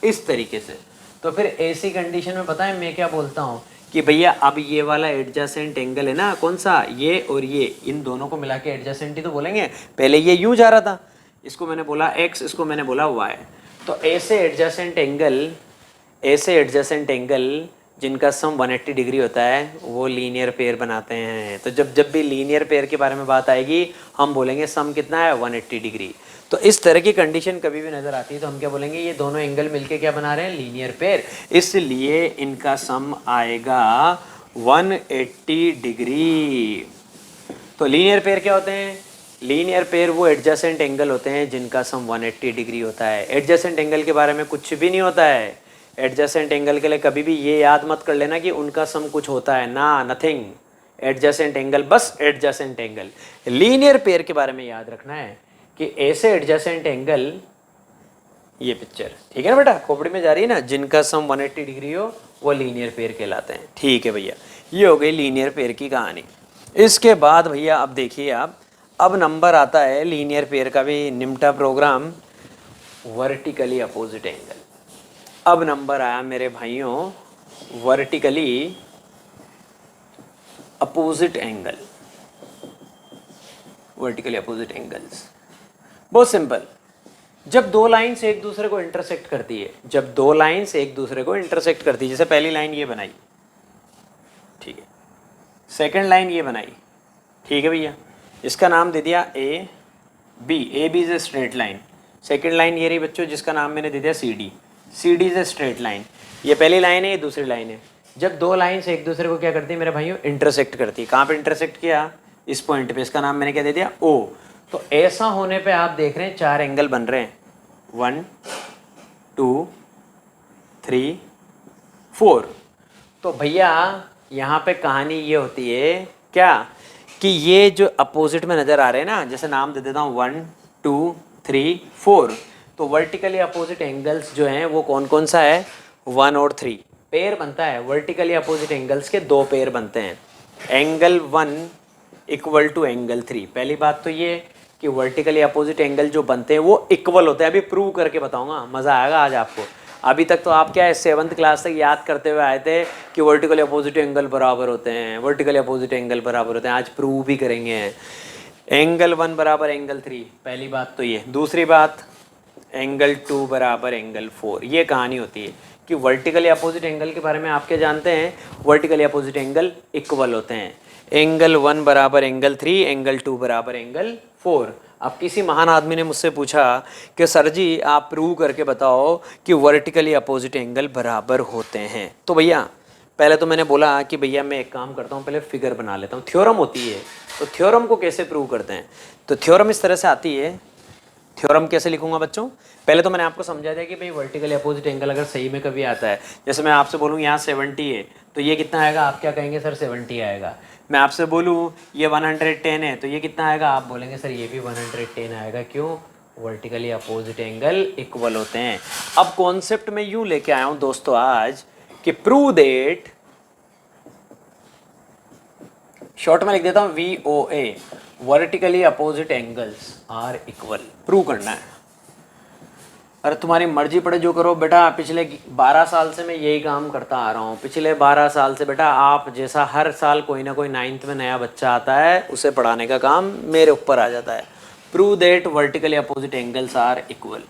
इस तरीके से, तो फिर ऐसी कंडीशन में पता है मैं क्या बोलता हूँ कि भैया अब ये वाला एडजेसेंट एंगल है ना, कौन सा, ये और ये, इन दोनों को मिला के एडजेसेंट ही तो बोलेंगे। पहले ये यूं जा रहा था, इसको मैंने बोला x, इसको मैंने बोला y, तो ऐसे एडजेसेंट एंगल जिनका सम 180 डिग्री होता है वो लीनियर पेयर बनाते हैं। तो जब भी लीनियर पेयर के बारे में बात आएगी हम बोलेंगे सम कितना है, 180 डिग्री। तो इस तरह की कंडीशन कभी भी नज़र आती है तो हम क्या बोलेंगे, ये दोनों एंगल मिलके क्या बना रहे हैं, लीनियर पेयर, इसलिए इनका सम आएगा 180 डिग्री। तो लीनियर पेयर क्या होते हैं? लीनियर पेयर वो एडजेसेंट एंगल होते हैं जिनका सम 180 डिग्री होता है। एडजेसेंट एंगल के बारे में कुछ भी नहीं होता है। एडजेसेंट एंगल के लिए कभी भी ये याद मत कर लेना कि उनका सम कुछ होता है ना, नथिंग। एडजेसेंट एंगल बस एडजेसेंट एंगल। लीनियर पेयर के बारे में याद रखना है कि ऐसे एडजेसेंट एंगल, ये पिक्चर ठीक है ना बेटा, खोपड़ी में जा रही है ना, जिनका सम 180 डिग्री हो वो लीनियर पेयर कहलाते हैं। ठीक है भैया, ये हो गई लीनियर पेयर की कहानी। इसके बाद भैया अब देखिए आप, अब नंबर आता है लीनियर पेयर का भी निम्टा प्रोग्राम, वर्टिकली अपोजिट एंगल। अब नंबर आया मेरे भाइयों vertically opposite angle. Vertically opposite angles बहुत सिंपल। जब दो लाइन्स एक दूसरे को इंटरसेक्ट करती है, जब दो लाइन्स एक दूसरे को इंटरसेक्ट करती है, जैसे पहली लाइन ये बनाई, ठीक है, सेकंड लाइन ये बनाई, ठीक है भैया, इसका नाम दे दिया A B is a straight line. Second line ये रही बच्चों जिसका नाम मैंने दे दिया C D is a straight line. ये पहली लाइन है, ये दूसरी लाइन है। जब दो लाइन्स एक दूसरे को क्या करती है मेरे भाइयों, इंटरसेक्ट करती है। कहाँ पे इंटरसेक्ट किया, इस पॉइंट पे, इसका नाम मैंने क्या दे दिया, ओ। तो ऐसा होने पे आप देख रहे हैं चार एंगल बन रहे हैं, 1 2 3 4। तो भैया यहाँ पे कहानी ये होती है क्या कि ये जो अपोजिट में नज़र आ रहे हैं ना, जैसे नाम दे देता हूँ 1 2 3 4, तो वर्टिकली अपोजिट एंगल्स जो हैं वो कौन कौन सा है, 1 और 3 पेयर बनता है। वर्टिकली अपोजिट एंगल्स के दो पेयर बनते हैं, एंगल 1 इक्वल टू एंगल 3। पहली बात तो ये कि वर्टिकली अपोजिट एंगल जो बनते हैं वो इक्वल होते हैं। अभी प्रूव करके बताऊंगा, मज़ा आएगा आज आपको। अभी तक तो आप क्या है 7th क्लास तक याद करते हुए आए थे कि वर्टिकली अपोजिट एंगल बराबर होते हैं, वर्टिकली अपोजिट एंगल बराबर होते हैं। आज प्रूव भी करेंगे। एंगल 1 बराबर एंगल 3, पहली बात तो ये। दूसरी बात, एंगल 2 बराबर एंगल 4। ये कहानी होती है कि वर्टिकली अपोजिट एंगल के बारे में आप क्या जानते हैं, वर्टिकली अपोजिट एंगल इक्वल होते हैं। एंगल 1 बराबर एंगल 3, एंगल 2 बराबर एंगल 4। अब किसी महान आदमी ने मुझसे पूछा कि सर जी आप प्रूव करके बताओ कि वर्टिकली अपोजिट एंगल बराबर होते हैं। तो भैया पहले तो मैंने बोला कि भैया मैं एक काम करता हूँ, पहले फिगर बना लेता हूँ। थ्योरम होती है, तो थ्योरम को कैसे प्रूव करते हैं, तो थ्योरम इस तरह से आती है। थ्योरम कैसे लिखूंगा बच्चों, पहले तो मैंने आपको समझा दिया कि भाई वर्टिकली अपोजिट एंगल अगर सही में कभी आता है, जैसे मैं आपसे बोलूँ यहाँ 70 है तो ये कितना आएगा, आप क्या कहेंगे सर 70 आएगा। मैं आपसे बोलूँ ये 110 है तो ये कितना आएगा, आप बोलेंगे सर ये भी 110 आएगा। क्यों, वर्टिकली अपोजिट एंगल इक्वल होते हैं। अब कॉन्सेप्ट में यूँ लेके आया हूँ दोस्तों आज कि प्रूव देट, शॉर्ट में लिख देता हूँ VOA, vertically opposite angles are equal. Prove करना है। अरे तुम्हारी मर्जी पड़े जो करो बेटा, पिछले 12 साल से मैं यही काम करता आ रहा हूँ। पिछले 12 साल से बेटा आप जैसा हर साल कोई ना कोई 9th में नया बच्चा आता है, उसे पढ़ाने का काम मेरे ऊपर आ जाता है। Prove that vertically opposite angles are equal.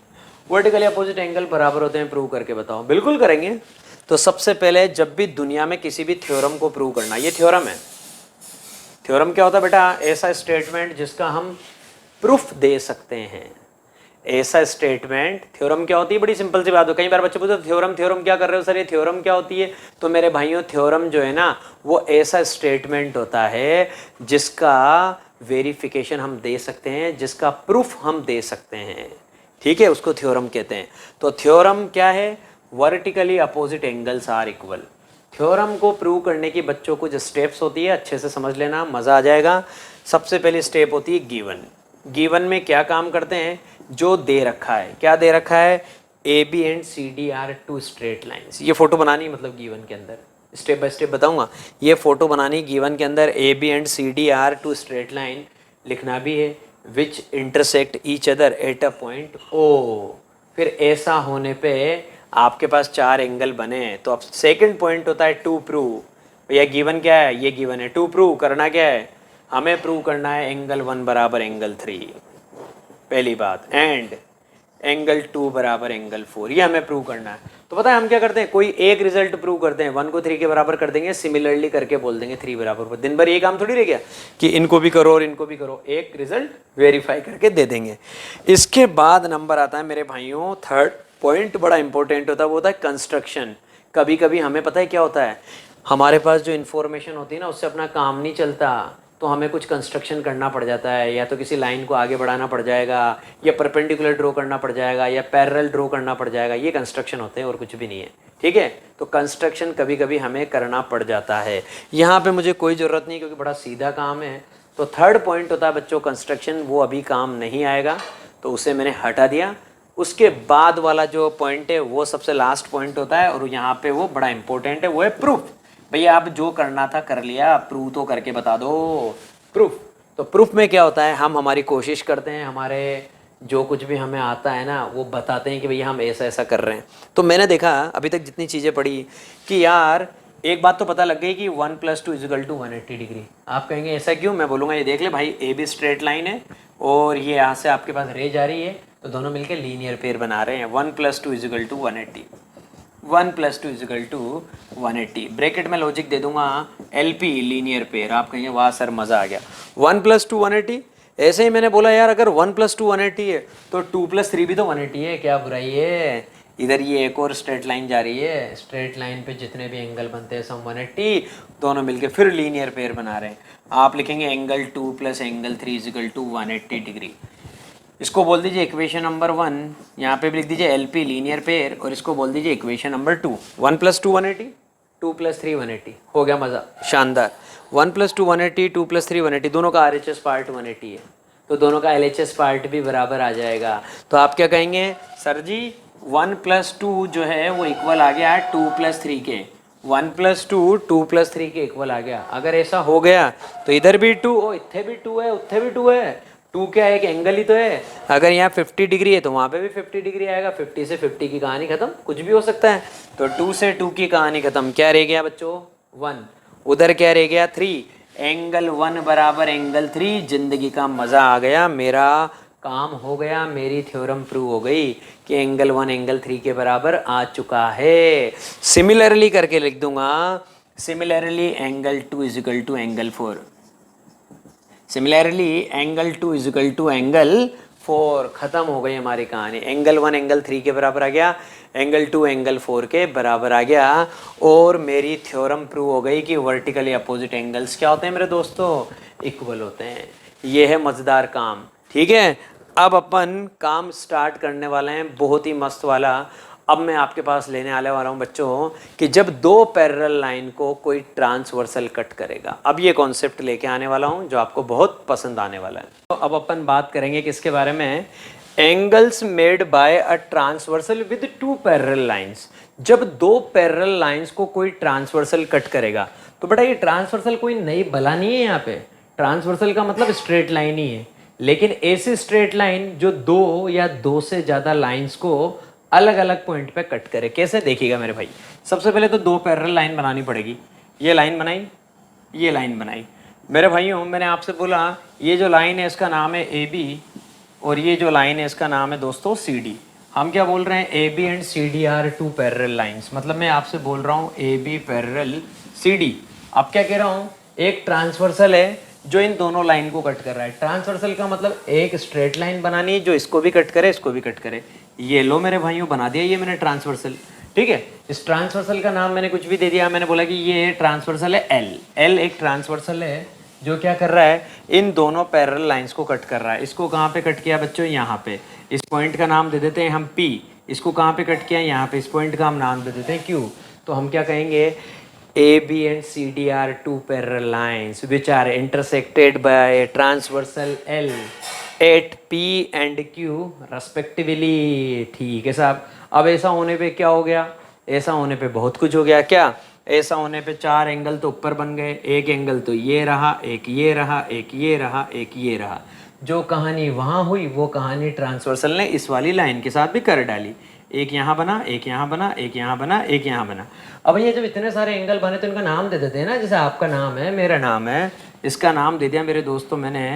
Vertically opposite angle बराबर होते हैं, प्रूव करके बताओ। बिल्कुल करेंगे। तो सबसे पहले जब भी दुनिया में किसी भी थ्योरम को प्रूव करना, ये थ्योरम है। थ्योरम क्या होता है बेटा? ऐसा स्टेटमेंट जिसका हम प्रूफ दे सकते हैं, ऐसा स्टेटमेंट। थ्योरम क्या होती है? बड़ी सिंपल सी बात हो। कई बार बच्चे पूछते थ्योरम थ्योरम क्या कर रहे हो सर, ये थ्योरम क्या होती है? तो मेरे भाइयों, थ्योरम जो है ना, वो ऐसा स्टेटमेंट होता है जिसका वेरिफिकेशन हम दे सकते हैं, जिसका प्रूफ हम दे सकते हैं। ठीक है, उसको थ्योरम कहते हैं। तो थ्योरम क्या है? Vertically opposite angles are equal. Theorem को प्रूव करने की बच्चों कुछ स्टेप्स होती है, अच्छे से समझ लेना, मज़ा आ जाएगा। सबसे पहली स्टेप होती है गिवन। गिवन में क्या काम करते हैं? जो दे रखा है, क्या दे रखा है? A B and C D are two straight lines. ये फोटो बनानी, मतलब गिवन के अंदर स्टेप बाय स्टेप बताऊंगा। ये फोटो बनानी गिवन के अंदर, A B and C D are two straight line लिखना भी है, which intersect each other at a point O. फिर ऐसा होने पे आपके पास 4 एंगल बने हैं। तो अब सेकंड पॉइंट होता है टू प्रूव। भैया गिवन क्या है? ये गिवन है। टू प्रूव करना क्या है? हमें प्रूव करना है एंगल 1 बराबर एंगल 3, पहली बात। एंड एंगल 2 बराबर एंगल 4, ये हमें प्रूव करना है। तो पता है हम क्या करते हैं? कोई एक रिजल्ट प्रूव करते हैं, 1 को 3 के बराबर कर देंगे, सिमिलरली करके बोल देंगे 3 बराबर। दिन भर ये काम थोड़ी रह गया कि इनको भी करो और इनको भी करो, एक रिजल्ट वेरीफाई करके दे देंगे। इसके बाद नंबर आता है मेरे भाइयों, थर्ड पॉइंट बड़ा इंपॉर्टेंट होता है, वो होता है कंस्ट्रक्शन। कभी कभी हमें पता है क्या होता है, हमारे पास जो इन्फॉर्मेशन होती है ना, उससे अपना काम नहीं चलता, तो हमें कुछ कंस्ट्रक्शन करना पड़ जाता है। या तो किसी लाइन को आगे बढ़ाना पड़ जाएगा, या परपेंडिकुलर ड्रॉ करना पड़ जाएगा, या पैरेलल ड्रॉ करना पड़ जाएगा। ये कंस्ट्रक्शन होते हैं और कुछ भी नहीं है। ठीक है, तो कंस्ट्रक्शन कभी कभी हमें करना पड़ जाता है। यहाँ पे मुझे कोई ज़रूरत नहीं, क्योंकि बड़ा सीधा काम है। तो थर्ड पॉइंट होता है बच्चों कंस्ट्रक्शन, वो अभी काम नहीं आएगा, तो उसे मैंने हटा दिया। उसके बाद वाला जो पॉइंट है वो सबसे लास्ट पॉइंट होता है, और यहाँ पे वो बड़ा इंपॉर्टेंट है, वो है प्रूफ। भैया आप जो करना था कर लिया, प्रूफ तो करके बता दो। प्रूफ, तो प्रूफ में क्या होता है? हम हमारी कोशिश करते हैं, हमारे जो कुछ भी हमें आता है ना, वो बताते हैं कि भैया हम ऐसा ऐसा कर रहे हैं। तो मैंने देखा अभी तक जितनी चीज़ें पढ़ी कि यार एक बात तो पता लग गई कि 1 + 2 = 180 डिग्री। आप कहेंगे ऐसा क्यों? मैं बोलूँगा ये देख ले भाई, ए बी स्ट्रेट लाइन है और ये यहाँ से आपके पास रे जा रही है, तो दोनों मिलकर लीनियर पेयर बना रहे हैं। 1 + 2 = 180, 1 + 2 = 180। ब्रैकेट में लॉजिक दे दूंगा LP लीनियर पेयर। आप कहेंगे वाह सर मज़ा आ गया, 1 + 2 180। ऐसे ही मैंने बोला यार अगर 1 + 2 180 है तो 2 + 3 भी तो 180 है, क्या बुराई है? इधर ये एक और स्ट्रेट लाइन जा रही है, स्ट्रेट लाइन पे जितने भी एंगल बनते हैं सब 180, दोनों मिलके फिर लीनियर पेयर बना रहे हैं। आप लिखेंगे एंगल 2 + एंगल 3 = 180 डिग्री। इसको बोल दीजिए इक्वेशन नंबर 1, यहाँ पे भी लिख दीजिए LP लीनियर पेयर, और इसको बोल दीजिए इक्वेशन नंबर 2। 1 + 2 180, 2 + 3 180, हो गया मज़ा, शानदार। 1 + 2 180, 2 + 3 180, दोनों का RHS पार्ट 180 है, तो दोनों का LHS पार्ट भी बराबर आ जाएगा। तो आप क्या कहेंगे सर जी, 1 + 2 जो है वो इक्वल आ गया 2 + 3 के। 1 + 2 2 + 3 के इक्वल आ गया। अगर ऐसा हो गया तो इधर भी 2, ओ इत्थे भी 2 है, उत्थे भी 2 है। 2 क्या है? एक एंगल ही तो है। अगर यहाँ 50 डिग्री है तो वहाँ पे भी 50 डिग्री आएगा। 50 से 50 की कहानी खत्म, कुछ भी हो सकता है। तो 2 से 2 की कहानी खत्म। क्या रह गया बच्चों? 1। उधर क्या रह गया? 3। एंगल 1 बराबर एंगल 3। जिंदगी का मज़ा आ गया, मेरा काम हो गया, मेरी थ्योरम प्रूव हो गई कि एंगल 1 एंगल 3 के बराबर आ चुका है। सिमिलरली करके लिख दूंगा, similarly angle 2 = angle 4। Similarly angle 2 = angle 4। खत्म हो गई हमारी कहानी। एंगल 1 एंगल 3 के बराबर आ गया, एंगल 2 एंगल 4 के बराबर आ गया, और मेरी थ्योरम प्रूव हो गई कि वर्टिकली अपोजिट एंगल्स क्या होते हैं मेरे दोस्तों? इक्वल होते हैं। ये है मज़ेदार काम। ठीक है, अब अपन काम स्टार्ट करने वाले हैं, बहुत ही मस्त वाला। अब मैं आपके पास लेने आने वाला हूँ बच्चों कि जब 2 पैरेलल लाइन को कोई ट्रांसवर्सल कट करेगा। अब ये कॉन्सेप्ट लेके आने वाला हूँ जो आपको बहुत पसंद आने वाला है। तो अब अपन बात करेंगे किसके बारे में? Angles made by a transversal with 2 parallel lines. जब 2 पैरेलल लाइंस को कोई ट्रांसवर्सल कट करेगा, तो बेटा ये ट्रांसवर्सल कोई नई बला नहीं है। यहाँ पे ट्रांसवर्सल का मतलब स्ट्रेट लाइन ही है, लेकिन ऐसी स्ट्रेट लाइन जो 2 या 2 से ज़्यादा लाइंस को अलग अलग पॉइंट पे कट करे। कैसे? देखिएगा मेरे भाई, सबसे पहले तो 2 पैरेलल लाइन बनानी पड़ेगी। ये लाइन बनाई, ये लाइन बनाई। मेरे भाइयों मैंने आपसे बोला ये जो लाइन है इसका नाम है AB, और ये जो लाइन है इसका नाम है दोस्तों सी डी। हम क्या बोल रहे हैं, A B and C D are two parallel lines, मतलब मैं आपसे बोल रहा हूँ A B parallel C D. अब क्या कह रहा हूँ, एक ट्रांसवर्सल है जो इन दोनों लाइन को कट कर रहा है। ट्रांसवर्सल का मतलब एक स्ट्रेट लाइन बनानी है जो इसको भी कट करे इसको भी कट करे। ये लो मेरे भाइयों बना दिया ये मैंने ट्रांसवर्सल, ठीक है। इस ट्रांसवर्सल का नाम मैंने कुछ भी दे दिया, मैंने बोला कि ये ट्रांसवर्सल है एल। एल एक ट्रांसवर्सल है जो क्या कर रहा है, इन दोनों पैरेलल लाइंस को कट कर रहा है। इसको कहाँ पे कट किया बच्चों, यहाँ पे। इस पॉइंट का नाम दे देते हैं हम P। इसको कहाँ पे कट किया, यहाँ पे। इस पॉइंट का हम नाम दे देते हैं Q। तो हम क्या कहेंगे, A B and C D are two parallel lines which are intersected by transversal L at P and Q respectively. ठीक है साहब। अब ऐसा होने पे क्या हो गया, ऐसा होने पे बहुत कुछ हो गया। क्या, ऐसा होने पे चार एंगल तो ऊपर बन गए, एक एंगल तो ये रहा, एक ये रहा, एक ये रहा, एक ये रहा। जो कहानी वहाँ हुई वो कहानी ट्रांसवर्सल ने इस वाली लाइन के साथ भी कर डाली। एक यहाँ बना, एक यहाँ बना, एक यहाँ बना, एक यहाँ बना। अब ये जब इतने सारे एंगल बने तो इनका नाम दे देते हैं ना, जैसे आपका नाम है, मेरा नाम है, इसका नाम दे दिया मेरे दोस्तों मैंने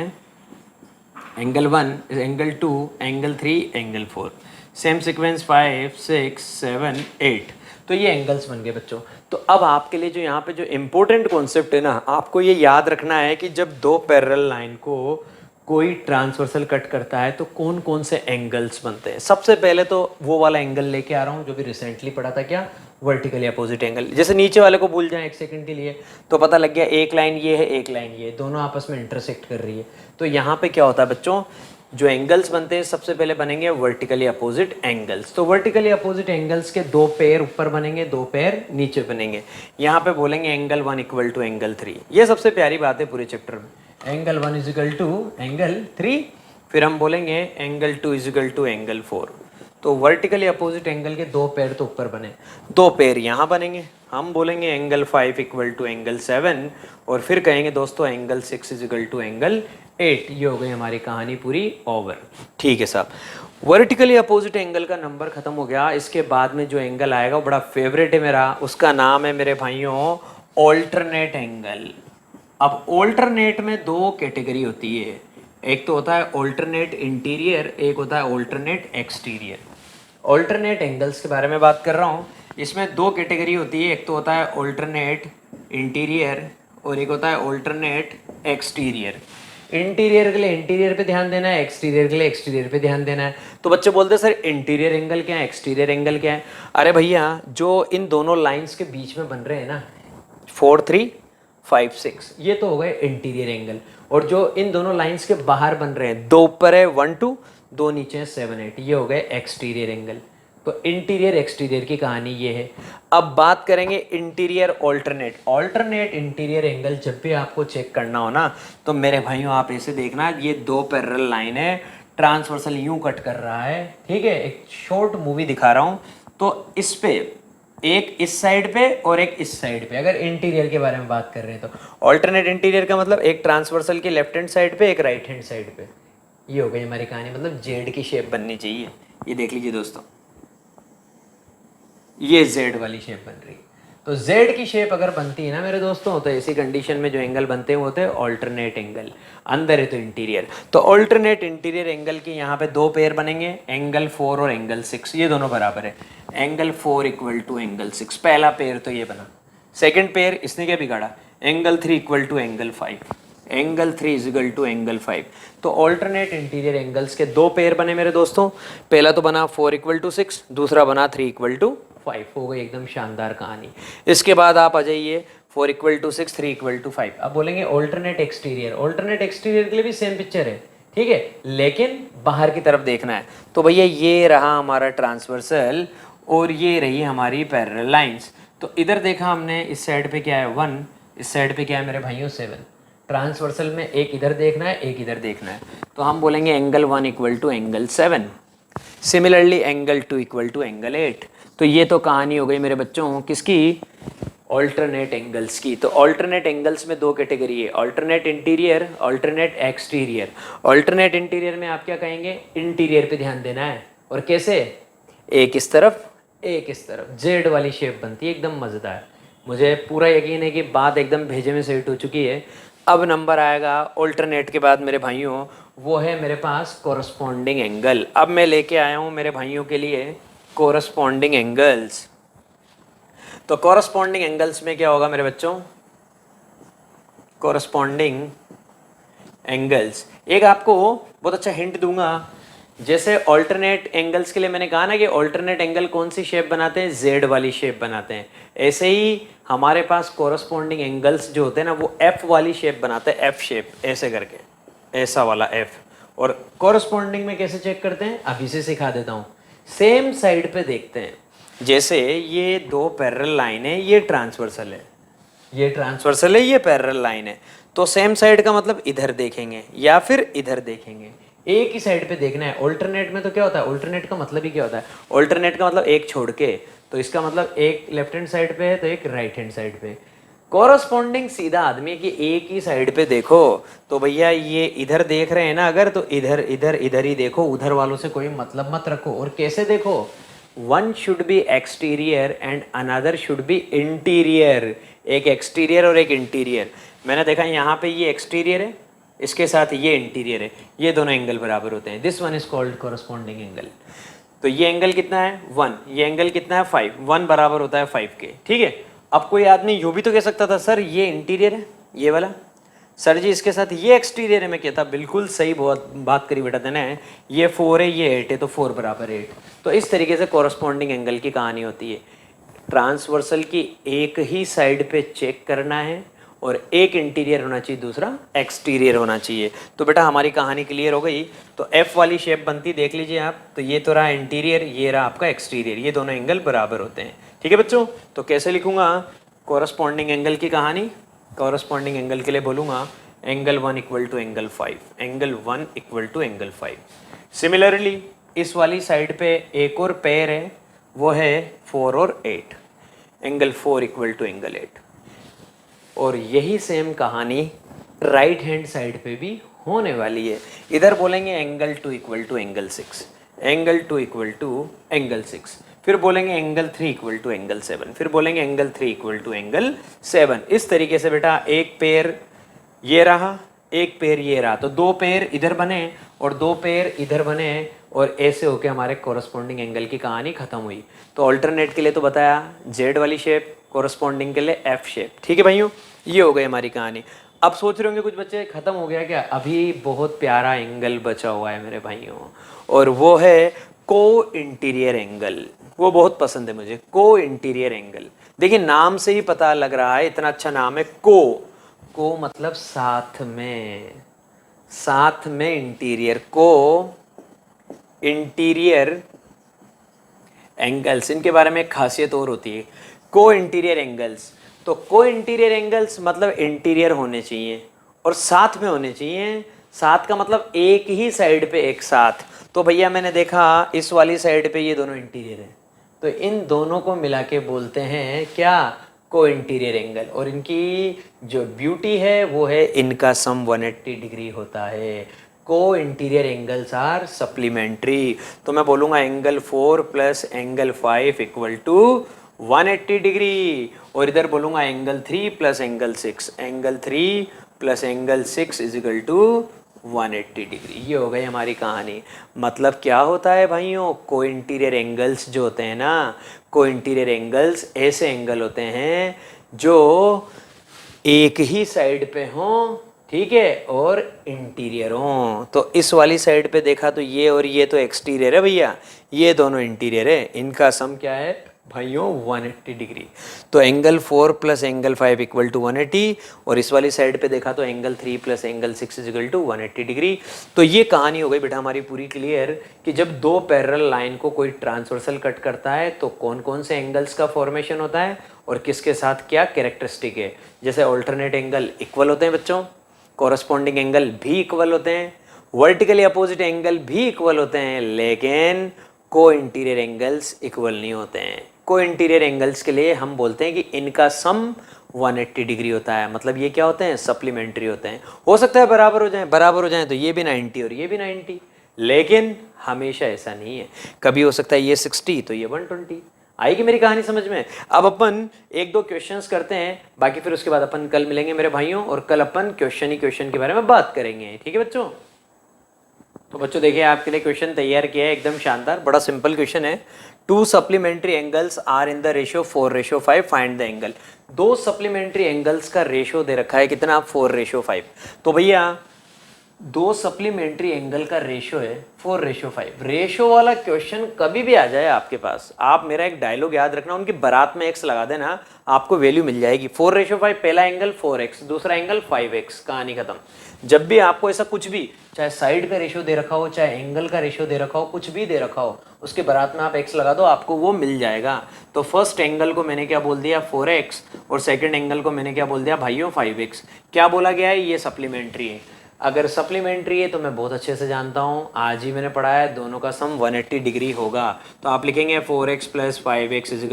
angle 1, angle 2, angle 3, angle 4। Same sequence 5, 6, 7, 8। तो ये एंगल्स बन गए बच्चों। तो अब आपके लिए जो यहाँ पे जो इम्पोर्टेंट कॉन्सेप्ट है ना, आपको ये याद रखना है कि जब दो पैरेलल लाइन को कोई ट्रांसवर्सल कट करता है तो कौन कौन से एंगल्स बनते हैं। सबसे पहले तो वो वाला एंगल लेके आ रहा हूँ जो भी रिसेंटली पढ़ा था, क्या, वर्टिकली अपोजिट एंगल। जैसे नीचे वाले को भूल जाएं एक सेकंड के लिए तो पता लग गया, एक लाइन ये है, एक लाइन ये, दोनों आपस में इंटरसेक्ट कर रही है। तो यहाँ पे क्या होता है बच्चों, जो एंगल्स बनते हैं सबसे पहले बनेंगे वर्टिकली अपोजिट एंगल्स। तो वर्टिकली अपोजिट एंगल्स के दो पेयर ऊपर बनेंगे, दो पेयर नीचे बनेंगे। यहाँ पे बोलेंगे एंगल 1 इक्वल टू एंगल 3। ये सबसे प्यारी बात है पूरे चैप्टर में, angle 1 is equal to angle 3। फिर हम बोलेंगे angle 2 is equal to angle 4। तो वर्टिकली अपोजिट एंगल के दो पेयर तो ऊपर बने, दो पेयर यहाँ बनेंगे। हम बोलेंगे एंगल 5 इक्वल टू एंगल 7 और फिर कहेंगे दोस्तों angle 6 is equal to angle 8। ये हो गई हमारी कहानी पूरी ओवर। ठीक है साहब, वर्टिकली अपोजिट एंगल का नंबर खत्म हो गया। इसके बाद में जो एंगल आएगा वो बड़ा फेवरेट है मेरा, उसका नाम है मेरे भाइयों ऑल्टरनेट एंगल। अब ऑल्टरनेट में दो कैटेगरी होती है, एक तो होता है ऑल्टरनेट इंटीरियर, एक होता है ऑल्टरनेट एक्सटीरियर। ऑल्टरनेट एंगल्स के बारे में बात कर रहा हूँ। इसमें दो कैटेगरी होती है, एक तो होता है ऑल्टरनेट इंटीरियर और एक होता है ऑल्टरनेट एक्सटीरियर। इंटीरियर के लिए इंटीरियर पे ध्यान देना है, एक्सटीरियर के लिए एक्सटीरियर पे ध्यान देना है। तो बच्चे बोलते हैं सर इंटीरियर एंगल क्या है, एक्सटीरियर एंगल क्या है। अरे भैया, जो इन दोनों लाइंस के बीच में बन रहे हैं ना, 4, 3, 5, 6, ये तो हो गए इंटीरियर एंगल। और जो इन दोनों लाइंस के बाहर बन रहे हैं, दो ऊपर है 1, 2, दो नीचे है 7, 8, ये हो गए एक्सटीरियर एंगल। तो इंटीरियर एक्सटीरियर की कहानी ये है। अब बात करेंगे interior alternate. Alternate interior angle जब भी आपको चेक करना हो ना, तो मेरे भाइयों आप ऐसे देखना, ये दो पैरेलल लाइन है, ट्रांसवर्सल यूं कट कर रहा है, ठीक है। एक शॉर्ट मूवी दिखा रहा हूं, तो इस पे एक इस साइड पे और एक इस साइड पे, अगर इंटीरियर के बारे में बात कर रहे हैं तो ऑल्टरनेट इंटीरियर का मतलब एक ट्रांसवर्सल की लेफ्ट हैंड साइड पे, एक राइट हैंड साइड पे। ये हो गई हमारी कहानी, मतलब जेड की शेप बननी चाहिए। ये देख लीजिए दोस्तों, ये जेड वाली शेप बन रही है। तो जेड की शेप अगर बनती है ना मेरे दोस्तों, तो ऐसी कंडीशन में जो एंगल बनते हैं वो होते हैं ऑल्टरनेट एंगल। अंदर है तो इंटीरियर। तो ऑल्टरनेट इंटीरियर एंगल के यहाँ पे दो पेयर बनेंगे, एंगल 4 और एंगल 6, ये दोनों बराबर है। एंगल 4 इक्वल टू एंगल 6, पहला पेयर तो ये बना। सेकेंड पेयर इसने क्या बिगाड़ा, angle 3 equal to angle 5, angle 3 is equal to angle 5। तो ऑल्टरनेट इंटीरियर एंगल्स के दो पेयर बने मेरे दोस्तों। पहला तो बना 4 इक्वल टू 6, दूसरा बना 3 इक्वल टू 5। हो गई एकदम शानदार कहानी। इसके बाद आप आ जाइए 4 इक्वल टू 6, 3 इक्वल टू 5। अब बोलेंगे ऑल्टरनेट एक्सटीरियर। ऑल्टरनेट एक्सटीरियर के लिए भी सेम पिक्चर है, ठीक है, लेकिन बाहर की तरफ देखना है। तो भैया ये रहा हमारा ट्रांसवर्सल और ये रही हमारी पैरेलल लाइंस। तो इधर देखा हमने, इस साइड पे क्या है 1, इस साइड पे क्या है मेरे भाइयों 7। ट्रांसवर्सल में एक इधर देखना है, एक इधर देखना है। तो हम बोलेंगे angle 1 equal to angle 7, similarly angle 2 equal to angle 8। तो ये तो कहानी हो गई मेरे बच्चों किसकी, ऑल्टरनेट एंगल्स की। तो ऑल्टरनेट एंगल्स में दो कैटेगरी है, alternate interior, alternate exterior. Alternate interior में आप क्या कहेंगे, इंटीरियर पे ध्यान देना है। और कैसे, एक इस तरफ, एक इस तरफ, जेड वाली शेप बनती है, एकदम मज़ेदार। मुझे पूरा यकीन है कि बात एकदम भेजे में सेट हो चुकी है। अब नंबर आएगा ऑल्टरनेट के बाद मेरे भाइयों वो है मेरे पास कोरस्पॉन्डिंग एंगल। अब मैं लेके आया हूँ मेरे भाइयों के लिए कोरस्पॉन्डिंग एंगल्स। तो कोरस्पॉन्डिंग एंगल्स में क्या होगा मेरे बच्चों, कोरस्पॉन्डिंग एंगल्स, एक आपको बहुत अच्छा हिंट दूंगा। जैसे ऑल्टरनेट एंगल्स के लिए मैंने कहा ना कि ऑल्टरनेट एंगल कौन सी शेप बनाते हैं, जेड वाली शेप बनाते हैं, ऐसे ही हमारे पास कोरस्पॉन्डिंग एंगल्स जो होते हैं ना वो एफ वाली शेप बनाते हैं, एफ शेप ऐसे करके, ऐसा वाला एफ। और कोरस्पॉन्डिंग में कैसे चेक करते हैं, अभी से सिखा देता हूँ। सेम साइड पे देखते हैं, जैसे ये दो पैरेलल लाइन है, ये ट्रांसवर्सल है, ये ट्रांसवर्सल है, ये पैरेलल लाइन है, तो सेम साइड का मतलब इधर देखेंगे या फिर इधर देखेंगे, एक ही साइड पे देखना है। ऑल्टरनेट में तो क्या होता है, ऑल्टरनेट का मतलब ही क्या होता है, ऑल्टरनेट का मतलब एक छोड़ के, तो इसका मतलब एक लेफ्ट हैंड साइड पे है तो एक राइट हैंड साइड पे। कोरस्पॉन्डिंग सीधा आदमी की एक ही साइड पे देखो, तो भैया ये इधर देख रहे हैं ना अगर, तो इधर इधर इधर ही देखो, उधर वालों से कोई मतलब मत रखो। और कैसे देखो, one should be exterior and another should be interior, एक एक्सटीरियर और एक इंटीरियर। मैंने देखा यहाँ पे ये एक्सटीरियर है, इसके साथ ये इंटीरियर है, ये दोनों एंगल बराबर होते हैं, this one is called corresponding angle. तो ये एंगल कितना है 1, ये एंगल कितना है 5, 1 बराबर होता है 5 के, ठीक है। अब कोई आदमी यूँ भी तो कह सकता था सर ये इंटीरियर है ये वाला, सर जी इसके साथ ये एक्सटीरियर है, मैं कहता बिल्कुल सही बहुत बात करी बेटा देना है, ये 4 है ये 8 है तो 4 बराबर 8। तो इस तरीके से कोरस्पॉन्डिंग एंगल की कहानी होती है। ट्रांसवर्सल की एक ही साइड पे चेक करना है और एक इंटीरियर होना चाहिए, दूसरा एक्सटीरियर होना चाहिए। तो बेटा हमारी कहानी क्लियर हो गई। तो एफ वाली शेप बनती देख लीजिए आप, तो ये तो रहा इंटीरियर, ये रहा आपका एक्सटीरियर, ये दोनों एंगल बराबर होते हैं, ठीक है बच्चों। तो कैसे लिखूंगा कोरस्पॉन्डिंग एंगल की कहानी, कोरस्पॉन्डिंग एंगल के लिए बोलूँगा angle 1 equal to angle 5, angle 1 equal to angle 5। Similarly इस वाली साइड पे एक और पेयर है, वो है 4 और 8, एंगल 4 इक्वल टू एंगल 8। और यही सेम कहानी राइट हैंड साइड पे भी होने वाली है। इधर बोलेंगे angle 2 equal to angle 6, angle 2 equal to angle 6, फिर बोलेंगे एंगल 3 इक्वल टू एंगल 7, फिर बोलेंगे एंगल 3 इक्वल टू एंगल 7। इस तरीके से बेटा एक पेयर ये रहा, एक पेयर ये रहा, तो दो पेयर इधर बने और दो पेयर इधर बने, और ऐसे होके हमारे कोरस्पॉन्डिंग एंगल की कहानी खत्म हुई। तो अल्टरनेट के लिए तो बताया जेड वाली शेप, कोरस्पॉन्डिंग के लिए एफ शेप, ठीक है भाइयों, ये हो गई हमारी कहानी। अब सोच रहे होंगे कुछ बच्चे खत्म हो गया क्या, अभी बहुत प्यारा एंगल बचा हुआ है मेरे भाइयों, और वो है को इंटीरियर एंगल। वो बहुत पसंद है मुझे, को इंटीरियर एंगल। देखिए नाम से ही पता लग रहा है, इतना अच्छा नाम है को मतलब साथ में, साथ में इंटीरियर, को इंटीरियर एंगल्स, इनके बारे में एक खासियत और होती है को इंटीरियर एंगल्स। तो को इंटीरियर एंगल्स मतलब इंटीरियर होने चाहिए और साथ में होने चाहिए, साथ का मतलब एक ही साइड पे एक साथ। तो भैया मैंने देखा इस वाली साइड पे ये दोनों इंटीरियर है, तो इन दोनों को मिला के बोलते हैं क्या, को इंटीरियर एंगल। और इनकी जो ब्यूटी है वो है इनका सम 180 डिग्री होता है। को इंटीरियर एंगल्स आर सप्लीमेंट्री। तो मैं बोलूँगा angle 4 plus angle 5 equal to 180 degree, और इधर बोलूँगा angle 3 plus angle 6, angle 3 plus angle 6 is equal to 180 degree. ये हो गई हमारी कहानी। मतलब क्या होता है भाइयों, को इंटीरियर एंगल्स जो होते हैं ना, को इंटीरियर एंगल्स ऐसे एंगल होते हैं जो एक ही साइड पे हों, ठीक है, और इंटीरियर हों। तो इस वाली साइड पे देखा तो ये और ये तो एक्सटीरियर है भैया, ये दोनों इंटीरियर है, इनका सम क्या है भाइयों 180 डिग्री। तो angle 4 plus angle 5 equal to 180, और इस वाली साइड पे देखा तो angle 3 plus angle 6 is equal to 180 degree. तो ये कहानी हो गई बेटा हमारी पूरी क्लियर कि जब दो पैरेलल लाइन को कोई ट्रांसवर्सल कट करता है तो कौन कौन से एंगल्स का फॉर्मेशन होता है और किसके साथ क्या कैरेक्टरिस्टिक है। जैसे ऑल्टरनेट एंगल इक्वल होते हैं बच्चों, कोरस्पॉन्डिंग एंगल भी इक्वल होते हैं, वर्टिकली अपोजिट एंगल भी इक्वल होते हैं, लेकिन को इंटीरियर एंगल्स इक्वल नहीं होते हैं। को इंटीरियर एंगल्स के लिए हम बोलते हैं कि इनका सम 180 डिग्री होता है। मतलब ये क्या होते हैं, सप्लीमेंट्री होते हैं। हो सकता है बराबर हो जाएं तो ये भी 90 और ये भी 90, लेकिन हमेशा ऐसा नहीं है। कभी हो सकता है ये 60 तो ये 120। आएगी मेरी कहानी समझ में। अब अपन एक दो क्वेश्चंस करते हैं, बाकी फिर उसके बाद अपन कल मिलेंगे मेरे भाइयों, और कल अपन क्वेश्चन ही क्वेश्चन के बारे में बात करेंगे, ठीक है बच्चों। तो बच्चों देखिए आपके लिए क्वेश्चन तैयार किया है, एकदम शानदार, बड़ा सिंपल क्वेश्चन है। Two supplementary angles are in the ratio 4:5, find the angle. दो सप्लीमेंट्री एंगल्स का रेशियो दे रखा है कितना, 4:5। तो भैया दो सप्लीमेंट्री एंगल का रेशियो है 4:5। रेशियो वाला क्वेश्चन कभी भी आ जाए आपके पास, आप मेरा एक डायलॉग याद रखना, उनकी बारात में एक्स लगा देना, आपको वैल्यू मिल जाएगी। 4:5, पहला एंगल 4x, दूसरा एंगल 5x, कहानी खत्म। जब भी आपको ऐसा कुछ भी, चाहे साइड का रेशियो दे रखा हो, चाहे एंगल का रेशियो दे रखा हो, कुछ भी दे रखा हो, उसके बारात में आप x लगा दो, आपको वो मिल जाएगा। तो फर्स्ट एंगल को मैंने क्या बोल दिया, 4x, और सेकंड एंगल को मैंने क्या बोल दिया भाइयों, 5x। क्या बोला गया है, ये सप्लीमेंट्री है। अगर सप्लीमेंट्री है तो मैं बहुत अच्छे से जानता हूँ, आज ही मैंने पढ़ा है, दोनों का सम 180 डिग्री होगा। तो आप लिखेंगे 4x + 5x =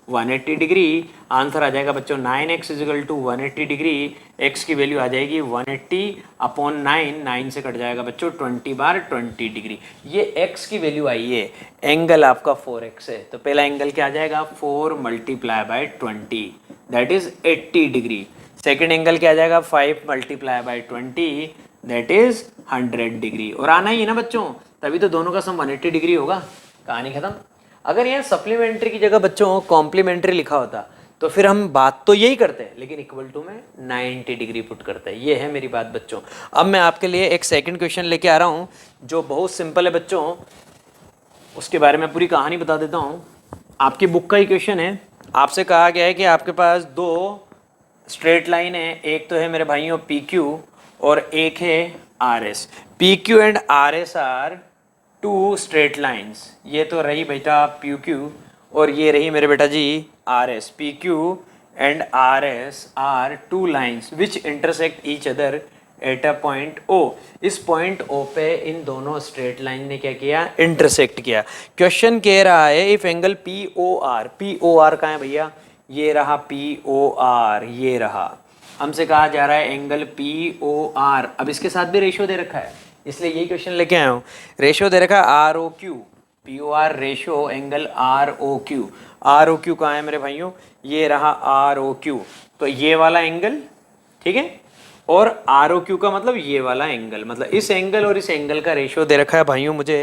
180 डिग्री। आंसर आ जाएगा बच्चों 9x = 180 डिग्री। x की वैल्यू आ जाएगी 180/9, 9 से कट जाएगा बच्चों 20/20 डिग्री। ये x की वैल्यू आई है, एंगल आपका 4x है, तो पहला एंगल क्या आ जाएगा, 4 × 20, that is 80 degree. Second angle क्या आ जाएगा, 5 × 20, दैट इज 100 डिग्री। और आना ही है ना बच्चों, तभी तो दोनों का सम 180 डिग्री होगा, कहानी खत्म। अगर यहाँ सप्लीमेंट्री की जगह बच्चों कॉम्प्लीमेंट्री लिखा होता तो फिर हम बात तो यही करते हैं, लेकिन इक्वल टू में 90 डिग्री पुट करते हैं। ये है मेरी बात बच्चों। अब मैं आपके लिए एक सेकंड क्वेश्चन लेके आ रहा हूँ जो बहुत सिंपल है बच्चों, उसके बारे में पूरी कहानी बता देता हूँ। आपकी बुक का ही क्वेश्चन है, आपसे कहा गया है कि आपके पास दो स्ट्रेट लाइन है, एक तो है मेरे भाइयों PQ और एक है RS। PQ and RS are two straight lines. ये तो रही बेटा PQ और ये रही मेरे बेटा जी RS। PQ and RS are two lines which intersect each other at a point O। इस पॉइंट O पे इन दोनों स्ट्रेट लाइन ने क्या किया, इंटरसेक्ट किया। क्वेश्चन कह रहा है इफ एंगल POR कहाँ है भैया, ये रहा POR, ये रहा, हमसे कहा जा रहा है एंगल POR। अब इसके साथ भी रेशियो दे रखा है, इसलिए यही क्वेश्चन लेके आया हूँ। रेशियो दे रखा है ROQ, POR ratio angle ROQ। ROQ कहाँ है मेरे भाइयों, ये रहा ROQ, तो ये वाला एंगल, ठीक है, और ROQ का मतलब ये वाला एंगल, मतलब इस एंगल और इस एंगल का रेशियो दे रखा है भाइयों मुझे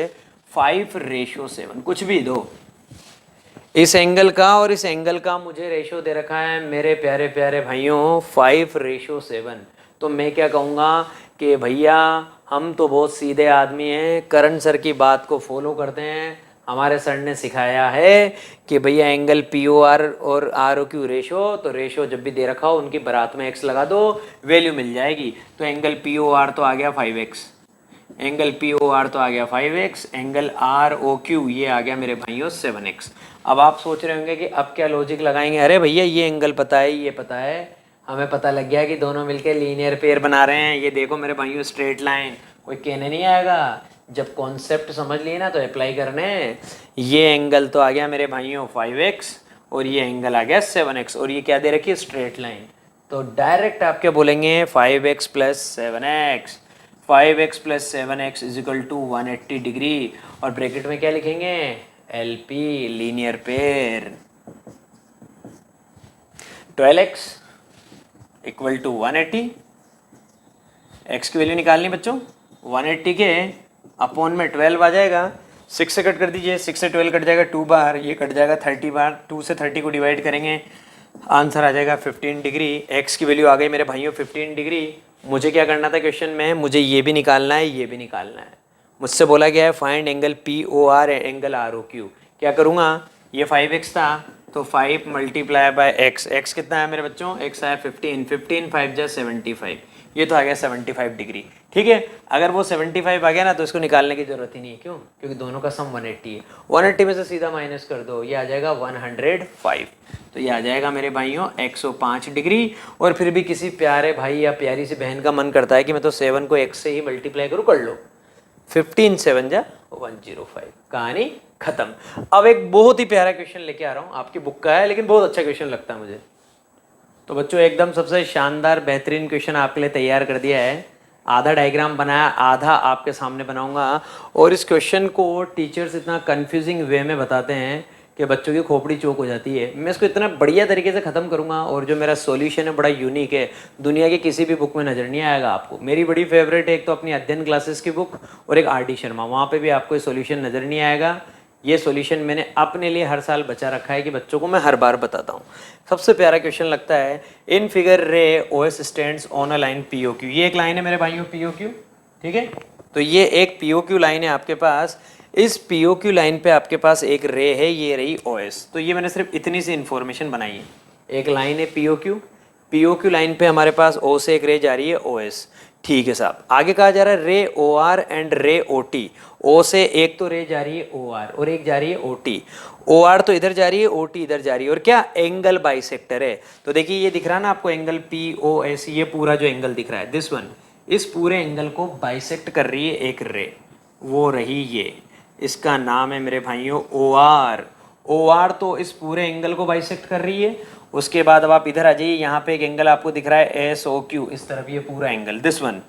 5:7, कुछ भी दो। इस एंगल का और इस एंगल का मुझे रेशियो दे रखा है मेरे प्यारे प्यारे भाइयों 5:7। तो मैं क्या कहूँगा कि भैया हम तो बहुत सीधे आदमी हैं, करण सर की बात को फॉलो करते हैं। हमारे सर ने सिखाया है कि भैया एंगल POR और ROQ रेशियो, तो रेशियो जब भी दे रखा हो उनकी बारात में x लगा दो, वैल्यू मिल जाएगी। तो एंगल POR तो आ गया 5x, एंगल POR तो आ गया 5x, एंगल ROQ ये आ गया मेरे भाइयों 7x। अब आप सोच रहे होंगे कि अब क्या लॉजिक लगाएंगे, अरे भैया ये एंगल पता है, ये पता है, हमें पता लग गया कि दोनों मिलके लीनियर पेयर बना रहे हैं। ये देखो मेरे भाइयों स्ट्रेट लाइन, कोई कहने नहीं आएगा। जब कॉन्सेप्ट समझ लिए ना तो अप्लाई करने। ये एंगल तो आ गया मेरे भाइयों 5x और ये एंगल आ गया 7x, और ये क्या दे रखी है, स्ट्रेट लाइन। तो डायरेक्ट आप क्या बोलेंगे, 5x + 7x, 5x + 7x = 180 degree, और ब्रैकेट में क्या लिखेंगे, LP linear pair. 12x = 180, x की वैल्यू निकालनी बच्चों, 180 के अपॉन में 12 आ जाएगा, 6 से कट कर दीजिए, 6 से 12 कट जाएगा 2 बार, ये कट जाएगा 30 बार, 2 से 30 को डिवाइड करेंगे, आंसर आ जाएगा 15 डिग्री। x की वैल्यू आ गई मेरे भाइयों 15 डिग्री। मुझे क्या करना था क्वेश्चन में, मुझे ये भी निकालना है, ये भी निकालना है। मुझसे बोला गया है find angle POR angle ROQ। क्या करूँगा, ये 5x था तो 5 × x, x कितना है मेरे बच्चों, x है 15, 15 5 जा 75, ये तो आ गया 75 डिग्री। ठीक है, अगर वो 75 आ गया ना तो इसको निकालने की जरूरत ही नहीं है, क्यों, क्योंकि दोनों का सम 180 है। 180 में से सीधा माइनस कर दो, ये आ जाएगा 105। तो ये आ जाएगा मेरे भाइयों 105 डिग्री। और फिर भी किसी प्यारे भाई या प्यारी सी बहन का मन करता है कि मैं तो 7 को x से ही मल्टीप्लाई करूँ, कर लो, 15 7 जा 105, कहानी खत्म। अब एक बहुत ही प्यारा क्वेश्चन लेके आ रहा हूँ, आपकी बुक का है लेकिन बहुत अच्छा क्वेश्चन लगता है मुझे। तो बच्चों एकदम सबसे शानदार बेहतरीन क्वेश्चन आपके लिए तैयार कर दिया है। आधा डायग्राम बनाया, आधा आपके सामने बनाऊंगा। और इस क्वेश्चन को टीचर्स इतना कंफ्यूजिंग वे में बताते हैं कि बच्चों की खोपड़ी चौक हो जाती है। मैं इसको इतना बढ़िया तरीके से ख़त्म करूँगा और जो मेरा सॉल्यूशन है बड़ा यूनिक है, दुनिया की किसी भी बुक में नज़र नहीं आएगा आपको। मेरी बड़ी फेवरेट है एक तो अपनी अध्ययन क्लासेस की बुक और एक आर डी शर्मा, वहाँ पे भी आपको ये सॉल्यूशन नज़र नहीं आएगा। ये सॉल्यूशन मैंने अपने लिए हर साल बचा रखा है कि बच्चों को मैं हर बार बताता हूँ। सबसे प्यारा क्वेश्चन लगता है, in figure ray O S stands on a line P O Q. ये एक लाइन है मेरे भाइयों पी ओ क्यू, ठीक है। तो ये एक पी ओ क्यू लाइन है आपके पास, इस पी ओ क्यू लाइन पे आपके पास एक रे है, ये रही ओ एस। तो ये मैंने सिर्फ इतनी सी इन्फॉर्मेशन बनाई है, एक लाइन है पी ओ क्यू लाइन पे हमारे पास ओ से एक रे जा रही है ओ एस, ठीक है साहब। आगे कहा जा रहा है रे ओ आर एंड रे ओ टी। ओ से एक तो रे जा रही है ओ आर और एक जा रही है ओ टी। ओ आर तो इधर जा रही है, ओ टी इधर जा रही है, और क्या एंगल बाइसेक्टर है। तो देखिए ये दिख रहा है ना आपको एंगल पी ओ एस, ये पूरा जो एंगल दिख रहा है दिस वन, इस पूरे एंगल को बाइसेक्ट कर रही है एक रे, वो रही ये, इसका नाम है मेरे भाइयों ओ आर। ओ आर तो इस पूरे एंगल को बाइसेक्ट कर रही है। उसके बाद अब आप इधर आ जाइए, यहाँ पे एक एंगल आपको दिख रहा है एस ओ क्यू, इस तरफ ये पूरा एंगल दिस वन,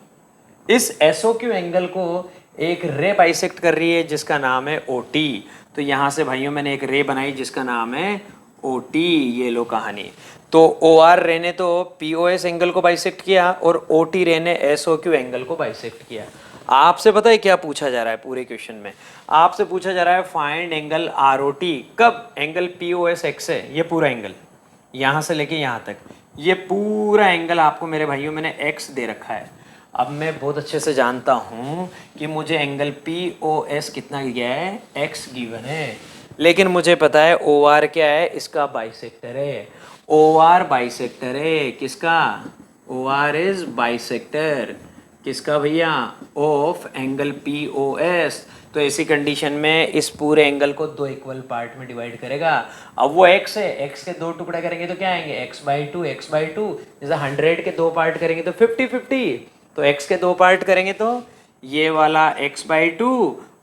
इस एस ओ क्यू एंगल को एक रे बाइसेक्ट कर रही है जिसका नाम है ओ टी। तो यहाँ से भाइयों मैंने एक रे बनाई जिसका नाम है ओ टी, ये लो कहानी। तो ओ आर रे ने तो पी ओ एस एंगल को बाइसेक्ट किया और ओ टी रे ने एस ओ क्यू एंगल को बाइसेक्ट किया। आपसे पता है क्या पूछा जा रहा है पूरे क्वेश्चन में? आपसे पूछा जा रहा है find angle R O T, कब angle P O S X है, ये पूरा एंगल यहाँ से लेके यहाँ तक, ये पूरा एंगल आपको मेरे भाइयों मैंने एक्स दे रखा है। अब मैं बहुत अच्छे से जानता हूँ कि मुझे एंगल पी ओ एस कितना दिया है, एक्स गिवन है, लेकिन मुझे पता है ओ आर क्या है, इसका बाइसेक्टर है। ओ आर बाइसेक्टर है किसका? ओ आर इज बाइसेक्टर किसका भैया? Of angle P O S. तो ऐसी कंडीशन में इस पूरे एंगल को दो इक्वल पार्ट में डिवाइड करेगा। अब वो x है, x के दो टुकड़े करेंगे तो क्या आएंगे, x बाई टू। जैसे 100 के दो पार्ट करेंगे तो 50-50, तो x के दो पार्ट करेंगे तो ये वाला x बाई टू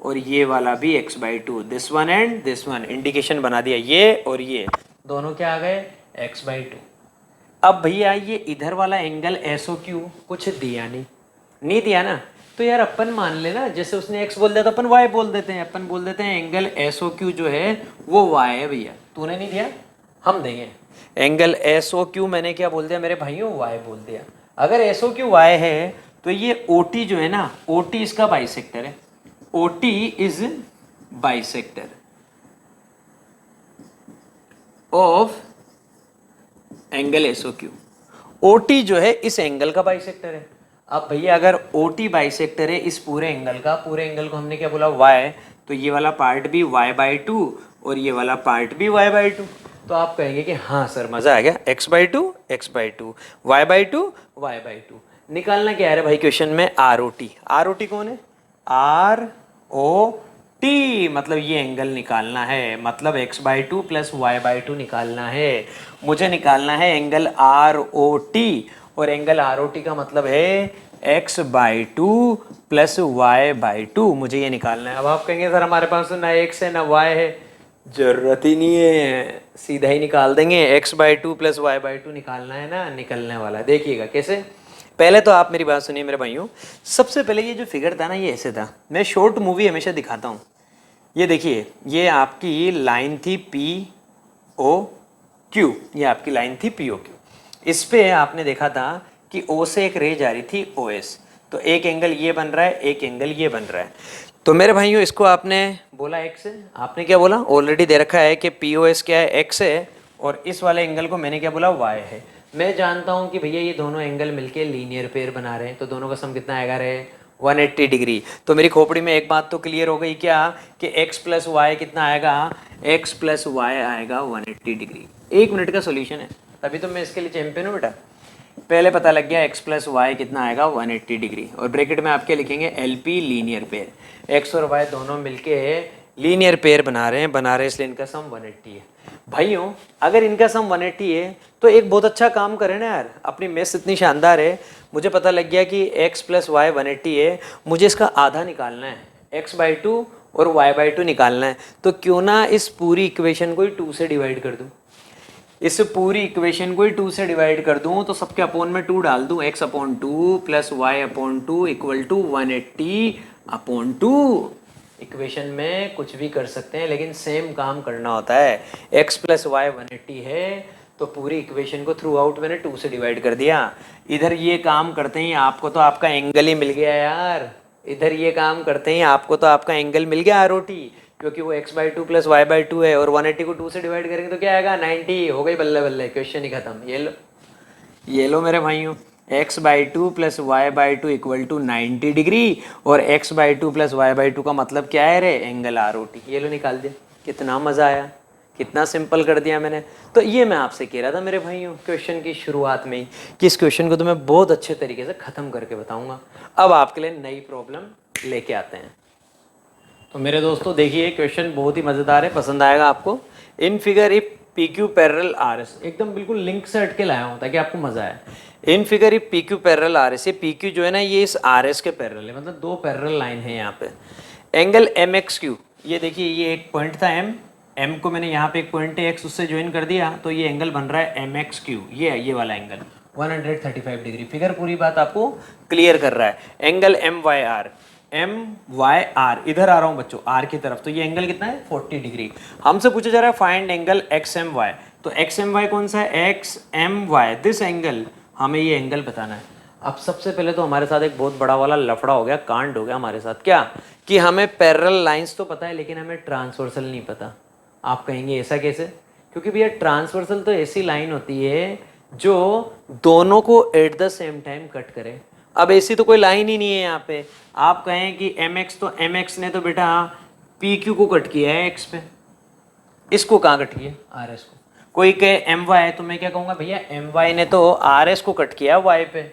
और ये वाला भी x by to, this one and this one, indication बना दिया, ये और ये दोनों क्या आ गए, x बाई टू। अब भैया ये इधर वाला एंगल एस ओ क्यू कुछ दिया नहीं दिया ना, तो यार अपन मान लेना, जैसे उसने x बोल दिया तो अपन y बोल देते हैं, अपन बोल देते हैं एंगल एस ओ क्यू जो है वो y है भैया। तूने नहीं दिया, हम देंगे एंगल एस ओ क्यू, मैंने क्या बोल दिया मेरे भाइयों, y बोल दिया। अगर एस ओ क्यू y है तो ये ओ टी जो है ना, ओ टी इसका बाइसेक्टर है, O T is bisector of angle S O Q. O T जो है इस एंगल का बाइसेक्टर है। अब भैया अगर ओ टी बाइसेक्टर है इस पूरे एंगल का, पूरे एंगल को हमने क्या बोला, y, तो ये वाला पार्ट भी y बाई टू और ये वाला पार्ट भी y बाई टू। तो आप कहेंगे कि हाँ सर मज़ा आ गया, x by two y by two y by two. निकालना क्या है भाई क्वेश्चन में, R O T. R O T कौन है, आर ओ टी, मतलब ये एंगल निकालना है, मतलब x by two plus y by two निकालना है। मुझे निकालना है एंगल आर ओ टी, और एंगल आर ओ टी का मतलब है x by two plus y by two, मुझे ये निकालना है। अब आप कहेंगे सर हमारे पास तो ना x है ना y है, जरूरत ही नहीं है, सीधा ही निकाल देंगे, x by two plus y by two निकालना है ना, निकलने वाला है। देखिएगा कैसे, पहले तो आप मेरी बात सुनिए मेरे भाइयों। सबसे पहले ये जो फिगर था ना ये ऐसे था, मैं शॉर्ट मूवी हमेशा दिखाता हूँ। ये देखिए ये आपकी लाइन थी पी ओ क्यू, ये आपकी लाइन थी पी ओ क्यू। इस पे आपने देखा था कि ओ से एक रे जा रही थी ओ एस, तो एक एंगल ये बन रहा है, एक एंगल ये बन रहा है। तो मेरे भाइयों इसको आपने बोला एक्स है, आपने क्या बोला, ऑलरेडी दे रखा है कि पी ओ एस क्या है, एक्स है, और इस वाले एंगल को मैंने क्या बोला, वाई है। मैं जानता हूँ कि भैया ये दोनों एंगल मिलके लीनियर पेयर बना रहे हैं, तो दोनों का सम कितना आएगा रे, 180 डिग्री। तो मेरी खोपड़ी में एक बात तो क्लियर हो गई क्या, कि x प्लस वाई कितना आएगा, x प्लस वाई आएगा 180 डिग्री। 1 मिनट का सोल्यूशन है, तभी तो मैं इसके लिए चैंपियन हूँ बेटा। पहले पता लग गया x प्लस वाई कितना आएगा 180 डिग्री, और ब्रैकेट में आपके लिखेंगे LP लीनियर पेयर, x और y दोनों मिलके लीनियर पेयर बना रहे हैं, इसलिए इनका सम 180 है। भाइयों अगर इनका सम 180 है तो एक बहुत अच्छा काम करें ना यार, अपनी मेथ्स इतनी शानदार है, मुझे पता लग गया कि x प्लस वाई 180 है, मुझे इसका आधा निकालना है, x बाई टू और y बाई टू निकालना है। तो क्यों ना इस पूरी इक्वेशन को ही 2 से डिवाइड कर दूँ, इस पूरी इक्वेशन को ही 2 से डिवाइड कर दूं, तो सबके अपॉन में 2 डाल दूं, x upon 2 plus y upon 2 equal to 180 upon 2। Equation में कुछ भी कर सकते हैं लेकिन सेम काम करना होता है। x प्लस वाई 180 है तो पूरी इक्वेशन को थ्रू आउट मैंने 2 से डिवाइड कर दिया। इधर ये काम करते ही आपको तो आपका एंगल ही मिल गया यार, इधर ये काम करते ही आपको तो आपका एंगल मिल गया ROT, क्योंकि वो x/2 प्लस y/2 है और 180 को 2 से डिवाइड करेंगे तो क्या आएगा 90। हो गई बल्ले बल्ले, क्वेश्चन ही खत्म। ये लो मेरे भाइयों, x/2 plus y/2 equal to 90 degree और x/2 प्लस y/2 का मतलब क्या है रे, एंगल ROT। ये लो निकाल दिया। कितना मज़ा आया, कितना सिंपल कर दिया मैंने। तो ये मैं आपसे कह रहा था मेरे भाइयों क्वेश्चन की शुरुआत में ही कि इस क्वेश्चन को तो मैं बहुत अच्छे तरीके से ख़त्म करके बताऊंगा। अब आपके लिए नई प्रॉब्लम लेके आते हैं। तो मेरे दोस्तों देखिए क्वेश्चन बहुत ही मज़ेदार है, पसंद आएगा आपको। In figure if PQ parallel RS, एकदम बिल्कुल लिंक से हट के लाया हूँ ताकि आपको मज़ा आए। In figure if PQ parallel RS, ये PQ जो है ना ये इस RS के पैरेलल है, मतलब दो पैरेलल लाइन है यहाँ पे। एंगल MXQ, ये देखिए ये एक पॉइंट था M को मैंने यहाँ पे एक पॉइंट है X उससे ज्वाइन कर दिया तो ये एंगल बन रहा है MXQ, ये वाला एंगल 135 डिग्री। फिगर पूरी बात आपको क्लियर कर रहा है। एंगल MYR, इधर आ रहा हूँ बच्चों R की तरफ, तो ये एंगल कितना है 40 डिग्री। हमसे पूछा जा रहा है फाइंड एंगल XMY, तो XMY कौन सा है, XMY दिस एंगल, हमें ये एंगल बताना है। अब सबसे पहले तो हमारे साथ एक बहुत बड़ा वाला लफड़ा हो गया, कांड हो गया हमारे साथ, क्या कि हमें पैरेलल लाइंस तो पता है लेकिन हमें ट्रांसवर्सल नहीं पता। आप कहेंगे ऐसा कैसे, क्योंकि भैया ट्रांसवर्सल तो ऐसी लाइन होती है जो दोनों को at the same time cut करे। अब ऐसी तो कोई लाइन ही नहीं है यहाँ पे। आप कहें कि MX, तो MX ने तो बेटा PQ को कट किया है X पे, इसको कहाँ कट किया RS को। कोई कहे MY, तो मैं क्या कहूँगा भैया MY ने तो RS को कट किया Y पे,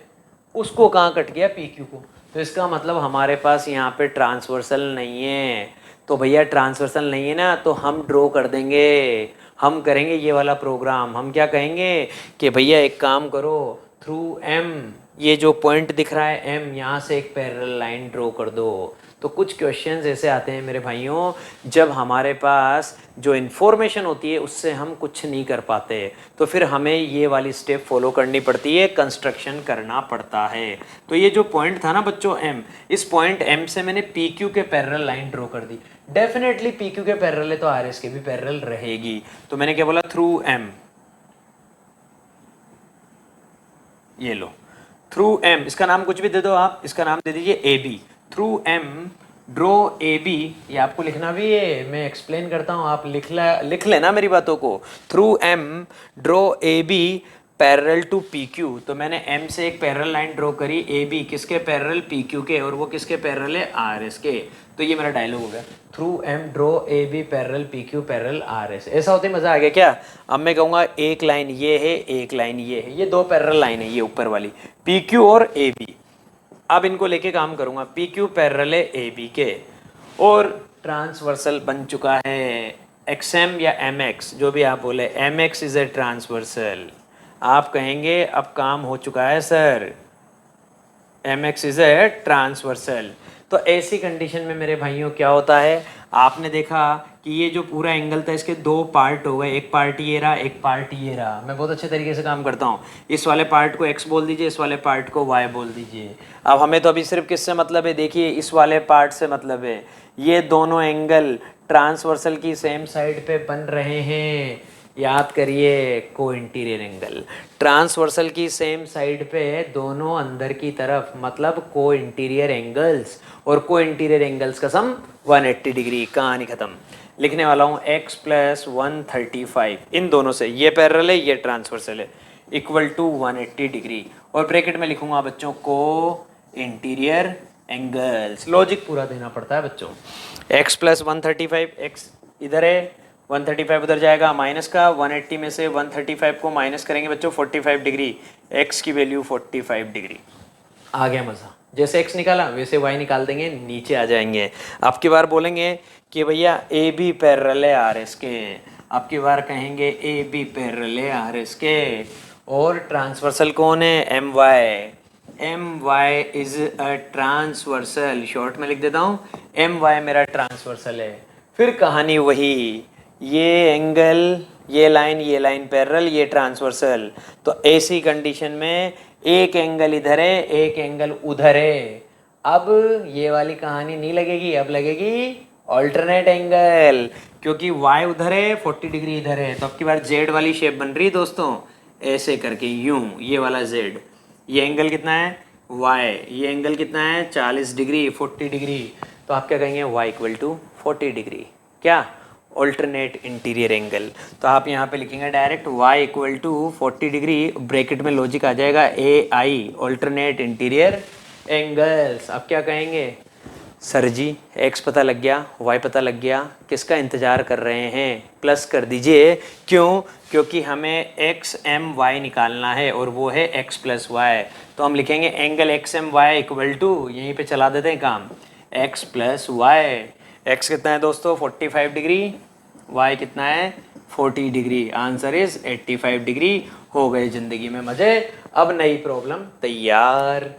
उसको कहाँ कट किया PQ को। तो इसका मतलब हमारे पास यहाँ पे ट्रांसवर्सल नहीं है। तो भैया ट्रांसवर्सल नहीं है ना, तो हम ड्रॉ कर देंगे, हम करेंगे ये वाला प्रोग्राम। हम क्या कहेंगे कि भैया एक काम करो, थ्रू M, ये जो पॉइंट दिख रहा है M, यहाँ से एक पैरेलल लाइन ड्रॉ कर दो। तो कुछ क्वेश्चंस ऐसे आते हैं मेरे भाइयों जब हमारे पास जो इन्फॉर्मेशन होती है उससे हम कुछ नहीं कर पाते, तो फिर हमें ये वाली स्टेप फॉलो करनी पड़ती है, कंस्ट्रक्शन करना पड़ता है। तो ये जो पॉइंट था ना बच्चों M, इस पॉइंट M से मैंने PQ के पैरेलल लाइन ड्रॉ कर दी। डेफिनेटली PQ के पैरेलल है तो RS के भी पैरेलल रहेगी। तो मैंने क्या बोला, थ्रू M, ये लो थ्रू M, इसका नाम कुछ भी दे दो आप, इसका नाम दे दीजिए AB। Through M draw AB, ये आपको लिखना भी है, मैं एक्सप्लेन करता हूँ, आप लिख लेना मेरी बातों को। Through M draw AB parallel to PQ, तो मैंने M से एक पैरेलल लाइन ड्रॉ करी AB, किसके पैरेलल, PQ के, और वो किसके पैरेलल है, RS के। तो ये मेरा डायलॉग हो गया, through M draw AB parallel PQ parallel RS। ऐसा होते मज़ा आ गया क्या। अब मैं कहूँगा एक लाइन ये है, एक लाइन ये है, ये दो पैरेलल लाइन है, ये ऊपर वाली PQ और AB। अब इनको लेके काम करूँगा, PQ पैरेलल है AB के और ट्रांसवर्सल बन चुका है XM या MX, जो भी आप बोले, MX इज ए ट्रांसवर्सल। आप कहेंगे अब काम हो चुका है sir, MX is a transversal. तो ऐसी कंडीशन में मेरे भाइयों क्या होता है, आपने देखा कि ये जो पूरा एंगल था इसके दो पार्ट हो गए, एक पार्ट ये रहा, एक पार्ट ये रहा। मैं बहुत अच्छे तरीके से काम करता हूँ, इस वाले पार्ट को X बोल दीजिए, इस वाले पार्ट को Y बोल दीजिए। अब हमें तो अभी सिर्फ किससे मतलब है, देखिए इस वाले पार्ट से मतलब है, ये दोनों एंगल ट्रांसवर्सल की सेम साइड पे बन रहे हैं। याद करिए, को इंटीरियर एंगल ट्रांसवर्सल की सेम साइड पे दोनों अंदर की तरफ, मतलब को इंटीरियर एंगल्स, और को इंटीरियर एंगल्स का सम 180 डिग्री। कहानी खत्म। लिखने वाला हूँ x प्लस 135, इन दोनों से, ये पैरेलल है ये ट्रांसवर्सल है, इक्वल टू 180 डिग्री, और ब्रैकेट में लिखूंगा बच्चों को इंटीरियर एंगल्स। लॉजिक पूरा देना पड़ता है बच्चों। x प्लस 135, x इधर है, 135 उधर जाएगा, माइनस का 180 में से 135 को माइनस करेंगे बच्चों 45 डिग्री, x की वैल्यू 45 डिग्री। आ गया मज़ा, जैसे x निकाला वैसे y निकाल देंगे, नीचे आ जाएंगे। अब की बार बोलेंगे कि भैया AB पैरेलल है RS के, अब की बार कहेंगे AB पैरेलल है RS के, और ट्रांसवर्सल कौन है, MY is a transversal, short में लिख देता हूँ, MY मेरा ट्रांसवर्सल है। फिर कहानी वही, ये एंगल, ये लाइन पैरेलल, ये ट्रांसवर्सल। तो ऐसी कंडीशन में एक एंगल इधर है, एक एंगल उधर है। अब ये वाली कहानी नहीं लगेगी, अब लगेगी ऑल्टरनेट एंगल, क्योंकि y उधर है 40 डिग्री इधर है, तो अब की बार z वाली शेप बन रही है दोस्तों, ऐसे करके यूं, ये वाला z, ये एंगल कितना है y, ये एंगल कितना है 40 डिग्री 40 डिग्री, तो आप क्या कहेंगे y इक्वल टू 40 डिग्री, क्या ऑल्टरनेट इंटीरियर एंगल। तो आप यहाँ पे लिखेंगे direct y equal to 40 degree, bracket में लॉजिक आ जाएगा A I, alternate interior angles. अब क्या कहेंगे सर जी, x पता लग गया, y पता लग गया, किसका इंतज़ार कर रहे हैं, प्लस कर दीजिए। क्यों? क्योंकि हमें एक्स एम वाई निकालना है और वो है x प्लस वाई, तो हम लिखेंगे angle X M Y equal to, यहीं पे चला देते हैं काम, x प्लस वाई। एक्स कितना है दोस्तों 45 डिग्री, y कितना है 40 डिग्री, आंसर इज 85 डिग्री। हो गए ज़िंदगी में मज़े। अब नई प्रॉब्लम तैयार।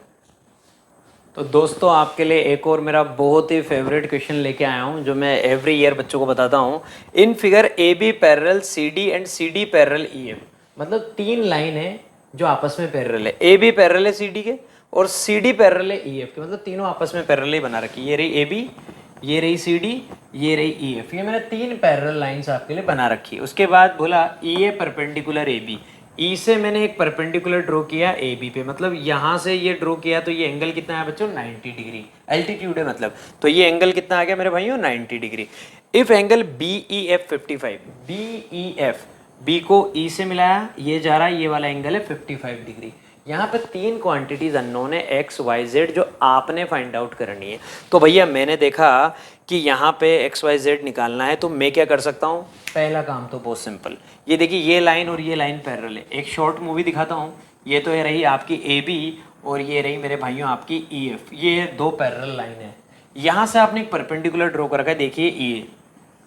तो दोस्तों आपके लिए एक और मेरा बहुत ही फेवरेट क्वेश्चन लेके आया हूँ, जो मैं एवरी ईयर बच्चों को बताता हूँ। In figure A B parallel C D and C D parallel E F, मतलब तीन लाइन है जो आपस में पैरेलल है, ए बी पैरेलल है सी डी के और सी डी पैरेलल है ई एफ के, मतलब तीनों आपस में पैरेलल ही बना रखी। ये रही ए बी, ये रही सी डी, ये रही ई एफ, ये मैंने तीन पैरेलल लाइन्स आपके लिए बना रखी। उसके बाद बोला ई ए परपेंडिकुलर ए बी, ई से मैंने एक परपेंडिकुलर ड्रॉ किया ए बी पे, मतलब यहाँ से ये ड्रॉ किया, तो ये एंगल कितना है बच्चों 90 डिग्री, एल्टीट्यूड है मतलब, तो ये एंगल कितना आ गया मेरे भाइयों 90 degree. If angle B E F 55, B E F, B को ई से मिलाया, ये जा रहा है, ये वाला एंगल है 55 डिग्री। यहाँ पे तीन क्वांटिटीज अननोन है एक्स वाई जेड, जो आपने फाइंड आउट करनी है। तो भैया मैंने देखा कि यहाँ पे एक्स वाई जेड निकालना है, तो मैं क्या कर सकता हूँ, पहला काम तो बहुत सिंपल, ये देखिए ये लाइन और ये लाइन पैरेलल है। एक शॉर्ट मूवी दिखाता हूँ, ये तो ये रही आपकी ए बी और ये रही मेरे भाइयों आपकी ई एफ, ये दो पैरेलल लाइन है। यहाँ से आपने एक परपेंडिकुलर ड्रॉ कर रखा है, देखिए ई ए,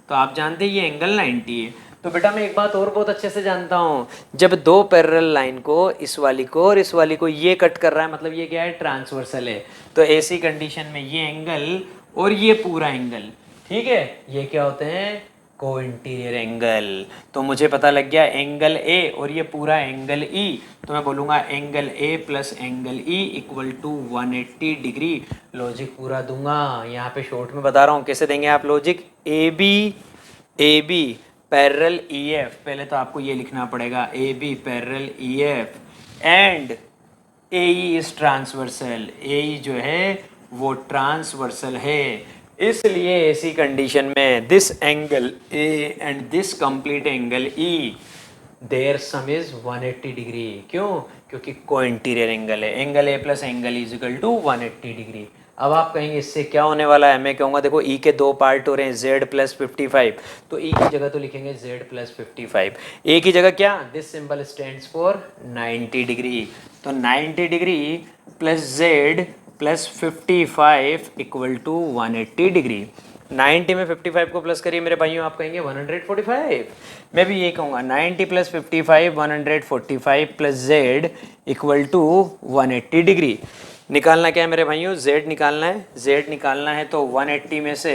तो आप जानते हैं ये एंगल 90 है। तो बेटा मैं एक बात और बहुत अच्छे से जानता हूँ, जब दो पैरेलल लाइन को, इस वाली को और इस वाली को, ये कट कर रहा है, मतलब ये क्या है ट्रांसवर्सल है। तो ऐसी कंडीशन में ये एंगल और ये पूरा एंगल, ठीक है, ये क्या होते हैं को इंटीरियर एंगल। तो मुझे पता लग गया एंगल ए और ये पूरा एंगल ई, तो मैं बोलूँगा angle A plus angle E equal to 180 degree. Logic पूरा दूंगा, यहाँ पे शॉर्ट में बता रहा हूँ कैसे देंगे आप logic. A B parallel E F, पहले तो आपको ये लिखना पड़ेगा A B parallel E F and A E is transversal, A E जो है वो ट्रांसवर्सल है, इसलिए ऐसी कंडीशन में this angle A and this complete angle E there sum is 180 degree. क्यों? क्योंकि को इंटीरियर एंगल है, angle A plus angle is equal to 180 degree. अब आप कहेंगे इससे क्या होने वाला है, मैं कहूँगा देखो ई के दो पार्ट हो रहे हैं z प्लस 55, तो ई की जगह तो लिखेंगे z प्लस 55, ए की जगह क्या, this symbol stands for 90 degree, तो 90 degree plus z plus 55 equal to 180 degree. 90 में 55 को प्लस करिए मेरे भाइयों, आप कहेंगे 145, मैं भी ये कहूँगा 90 plus 55 145 plus z equal to 180 degree. निकालना क्या है मेरे भाइयों, z निकालना है, z निकालना है तो 180 में से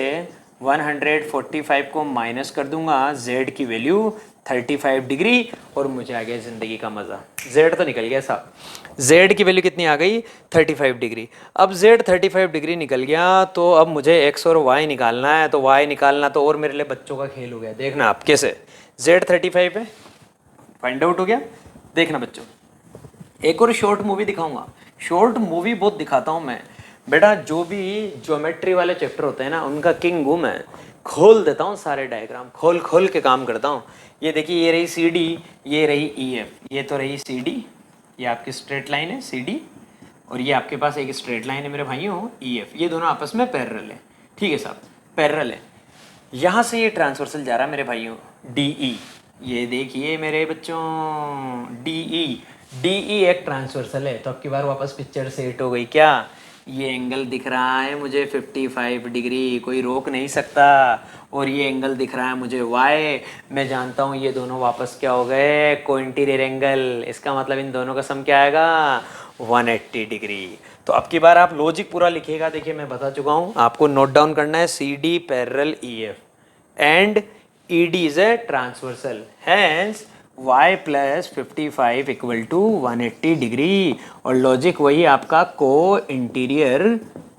145 को माइनस कर दूंगा, z की वैल्यू 35 डिग्री, और मुझे आ गया ज़िंदगी का मज़ा। z तो निकल गया साहब, z की वैल्यू कितनी आ गई 35 डिग्री। अब z 35 डिग्री निकल गया, तो अब मुझे x और y निकालना है, तो y निकालना तो और मेरे लिए बच्चों का खेल हो गया। देखना आप कैसे, z 35 है, फाइंड आउट हो गया। देखना बच्चों, एक और शॉर्ट मूवी दिखाऊंगा, शॉर्ट मूवी बहुत दिखाता हूँ मैं बेटा, जो भी ज्योमेट्री वाले चैप्टर होते हैं ना उनका किंग हूँ मैं, खोल देता हूँ सारे डायग्राम, खोल खोल के काम करता हूँ। ये देखिए ये रही सी डी, ये रही ई एफ, ये तो रही सी डी, ये आपकी स्ट्रेट लाइन है सी डी, और ये आपके पास एक स्ट्रेट लाइन है मेरे भाइयों ई एफ, ये दोनों आपस में पैरेलल है, ठीक है साहब पैरेलल है। यहाँ से ये ट्रांसवर्सल जा रहा है मेरे भाइयों डी ई, ये देखिए मेरे बच्चों डी ई एक ट्रांसवर्सल है, तो अब की बार वापस पिक्चर सेट हो गई क्या, ये एंगल दिख रहा है मुझे 55 डिग्री, कोई रोक नहीं सकता, और ये एंगल दिख रहा है मुझे y, मैं जानता हूँ ये दोनों वापस क्या हो गए को इंटीरियर एंगल, इसका मतलब इन दोनों का सम क्या आएगा 180 डिग्री। तो अब की बार आप लॉजिक पूरा लिखिएगा, देखिए मैं बता चुका हूँ, आपको नोट डाउन करना है C D parallel E F and E D is a transversal, hence y plus 55 equal to 180 degree, और लॉजिक वही आपका को इंटीरियर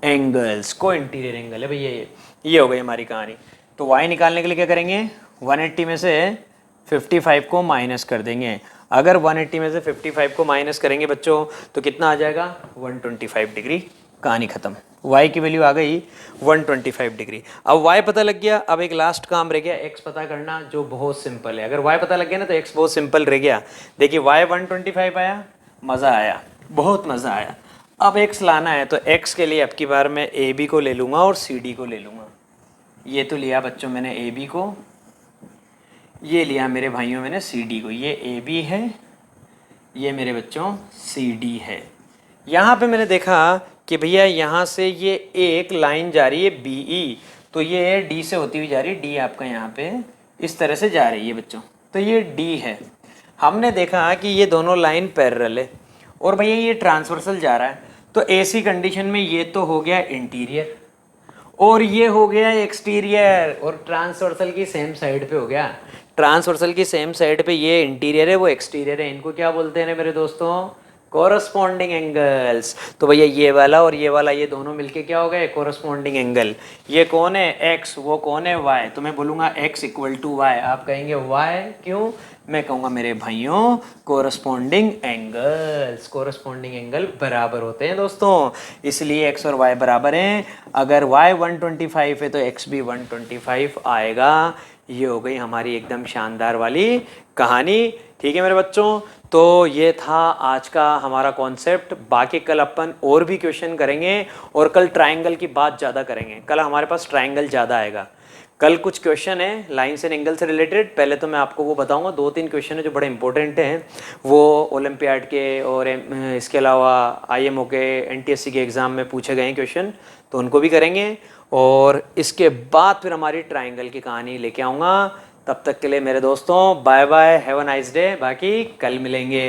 एंगल्स, को इंटीरियर एंगल है भैया ये। ये हो गई हमारी कहानी। तो y निकालने के लिए क्या करेंगे, 180 में से 55 को माइनस कर देंगे। अगर 180 में से 55 को माइनस करेंगे बच्चों तो कितना आ जाएगा, 125 डिग्री। कहानी खत्म। y की वैल्यू आ गई 125 डिग्री। अब y पता लग गया, अब एक लास्ट काम रह गया x पता करना, जो बहुत सिंपल है। अगर y पता लग गया ना तो x बहुत सिंपल रह गया। देखिए y 125 आया, मज़ा आया, बहुत मज़ा आया। अब x लाना है तो x के लिए अब की बार मैं ए बी को ले लूँगा और सी डी को ले लूँगा। ये तो लिया बच्चों मैंने ए बी को, ये लिया मेरे भाइयों मैंने सी डी को। ये ए बी है, ये मेरे बच्चों सी डी है। यहाँ पे मैंने देखा कि भैया यहाँ से ये एक लाइन जा रही है बी ई, तो ये डी से होती हुई जा रही है, डी आपका यहाँ पे इस तरह से जा रही है बच्चों, तो ये डी है। हमने देखा कि ये दोनों लाइन पैरेलल है और भैया ये ट्रांसवर्सल जा रहा है, तो ऐसी कंडीशन में ये तो हो गया इंटीरियर और ये हो गया एक्सटीरियर, और ट्रांसवर्सल की सेम साइड पे हो गया। ट्रांसवर्सल की सेम साइड पे ये इंटीरियर है, वो एक्सटीरियर है। इनको क्या बोलते हैं मेरे दोस्तों, कोरस्पॉन्डिंग एंगल्स। तो भैया ये वाला और ये वाला, ये दोनों मिलके क्या हो गए, कोरस्पॉन्डिंग एंगल। ये कौन है x, वो कौन है y। तो मैं बोलूँगा x इक्वल टू y, आप कहेंगे y क्यों, मैं कहूँगा मेरे भाइयों कोरस्पॉन्डिंग एंगल्स, कोरस्पॉन्डिंग एंगल बराबर होते हैं दोस्तों, इसलिए x और y बराबर हैं। अगर y 125 है तो x भी 125 आएगा। ये हो गई हमारी एकदम शानदार वाली कहानी। ठीक है मेरे बच्चों, तो ये था आज का हमारा कॉन्सेप्ट। बाकी कल अपन और भी क्वेश्चन करेंगे और कल ट्रायंगल की बात ज़्यादा करेंगे। कल हमारे पास ट्रायंगल ज़्यादा आएगा। कल कुछ क्वेश्चन है लाइन्स एंड एंगल से रिलेटेड। पहले तो मैं आपको वो बताऊंगा, 2-3 क्वेश्चन है जो बड़े इंपॉर्टेंट हैं, वो ओलंपियाड के और इसके अलावा IMO के NTSC के एग्ज़ाम में पूछे गए हैं क्वेश्चन, तो उनको भी करेंगे। और इसके बाद फिर हमारी ट्रायंगल की कहानी लेके आऊँगा। तब तक के लिए मेरे दोस्तों bye bye, have a nice day. बाकी कल मिलेंगे।